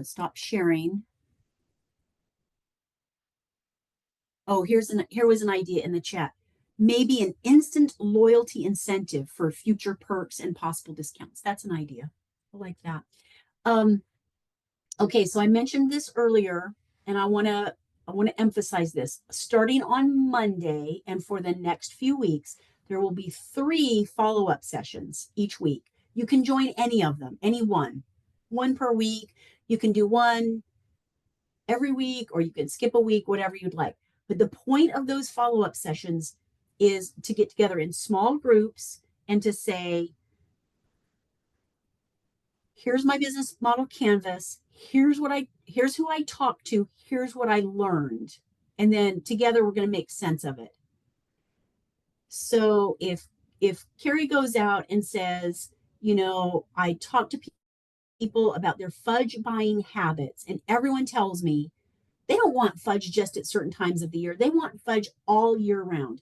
stop sharing. Oh, here was an idea in the chat. Maybe an instant loyalty incentive for future perks and possible discounts. That's an idea. I like that. Okay, so I mentioned this earlier, and I want to emphasize this. Starting on Monday and for the next few weeks, there will be 3 follow-up sessions each week. You can join any of them, any one per week. You can do one every week, or you can skip a week, whatever you'd like. But the point of those follow-up sessions is to get together in small groups and to say, here's my business model canvas. Here's who I talked to. Here's what I learned. And then together we're going to make sense of it. So if Carrie goes out and says, I talked to people people about their fudge buying habits, and everyone tells me they don't want fudge just at certain times of the year. They want fudge all year round.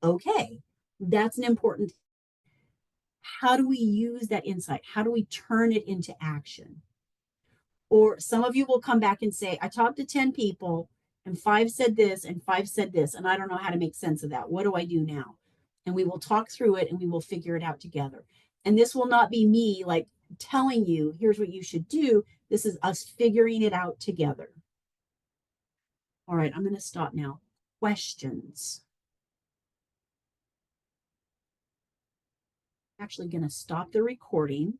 Okay, that's an important. How do we use that insight? How do we turn it into action? Or some of you will come back and say, I talked to 10 people and 5 said this and 5 said this, and I don't know how to make sense of that. What do I do now? And we will talk through it and we will figure it out together. And this will not be me like telling you, here's what you should do. This is us figuring it out together. All right, I'm going to stop now. Questions? I'm actually going to stop the recording.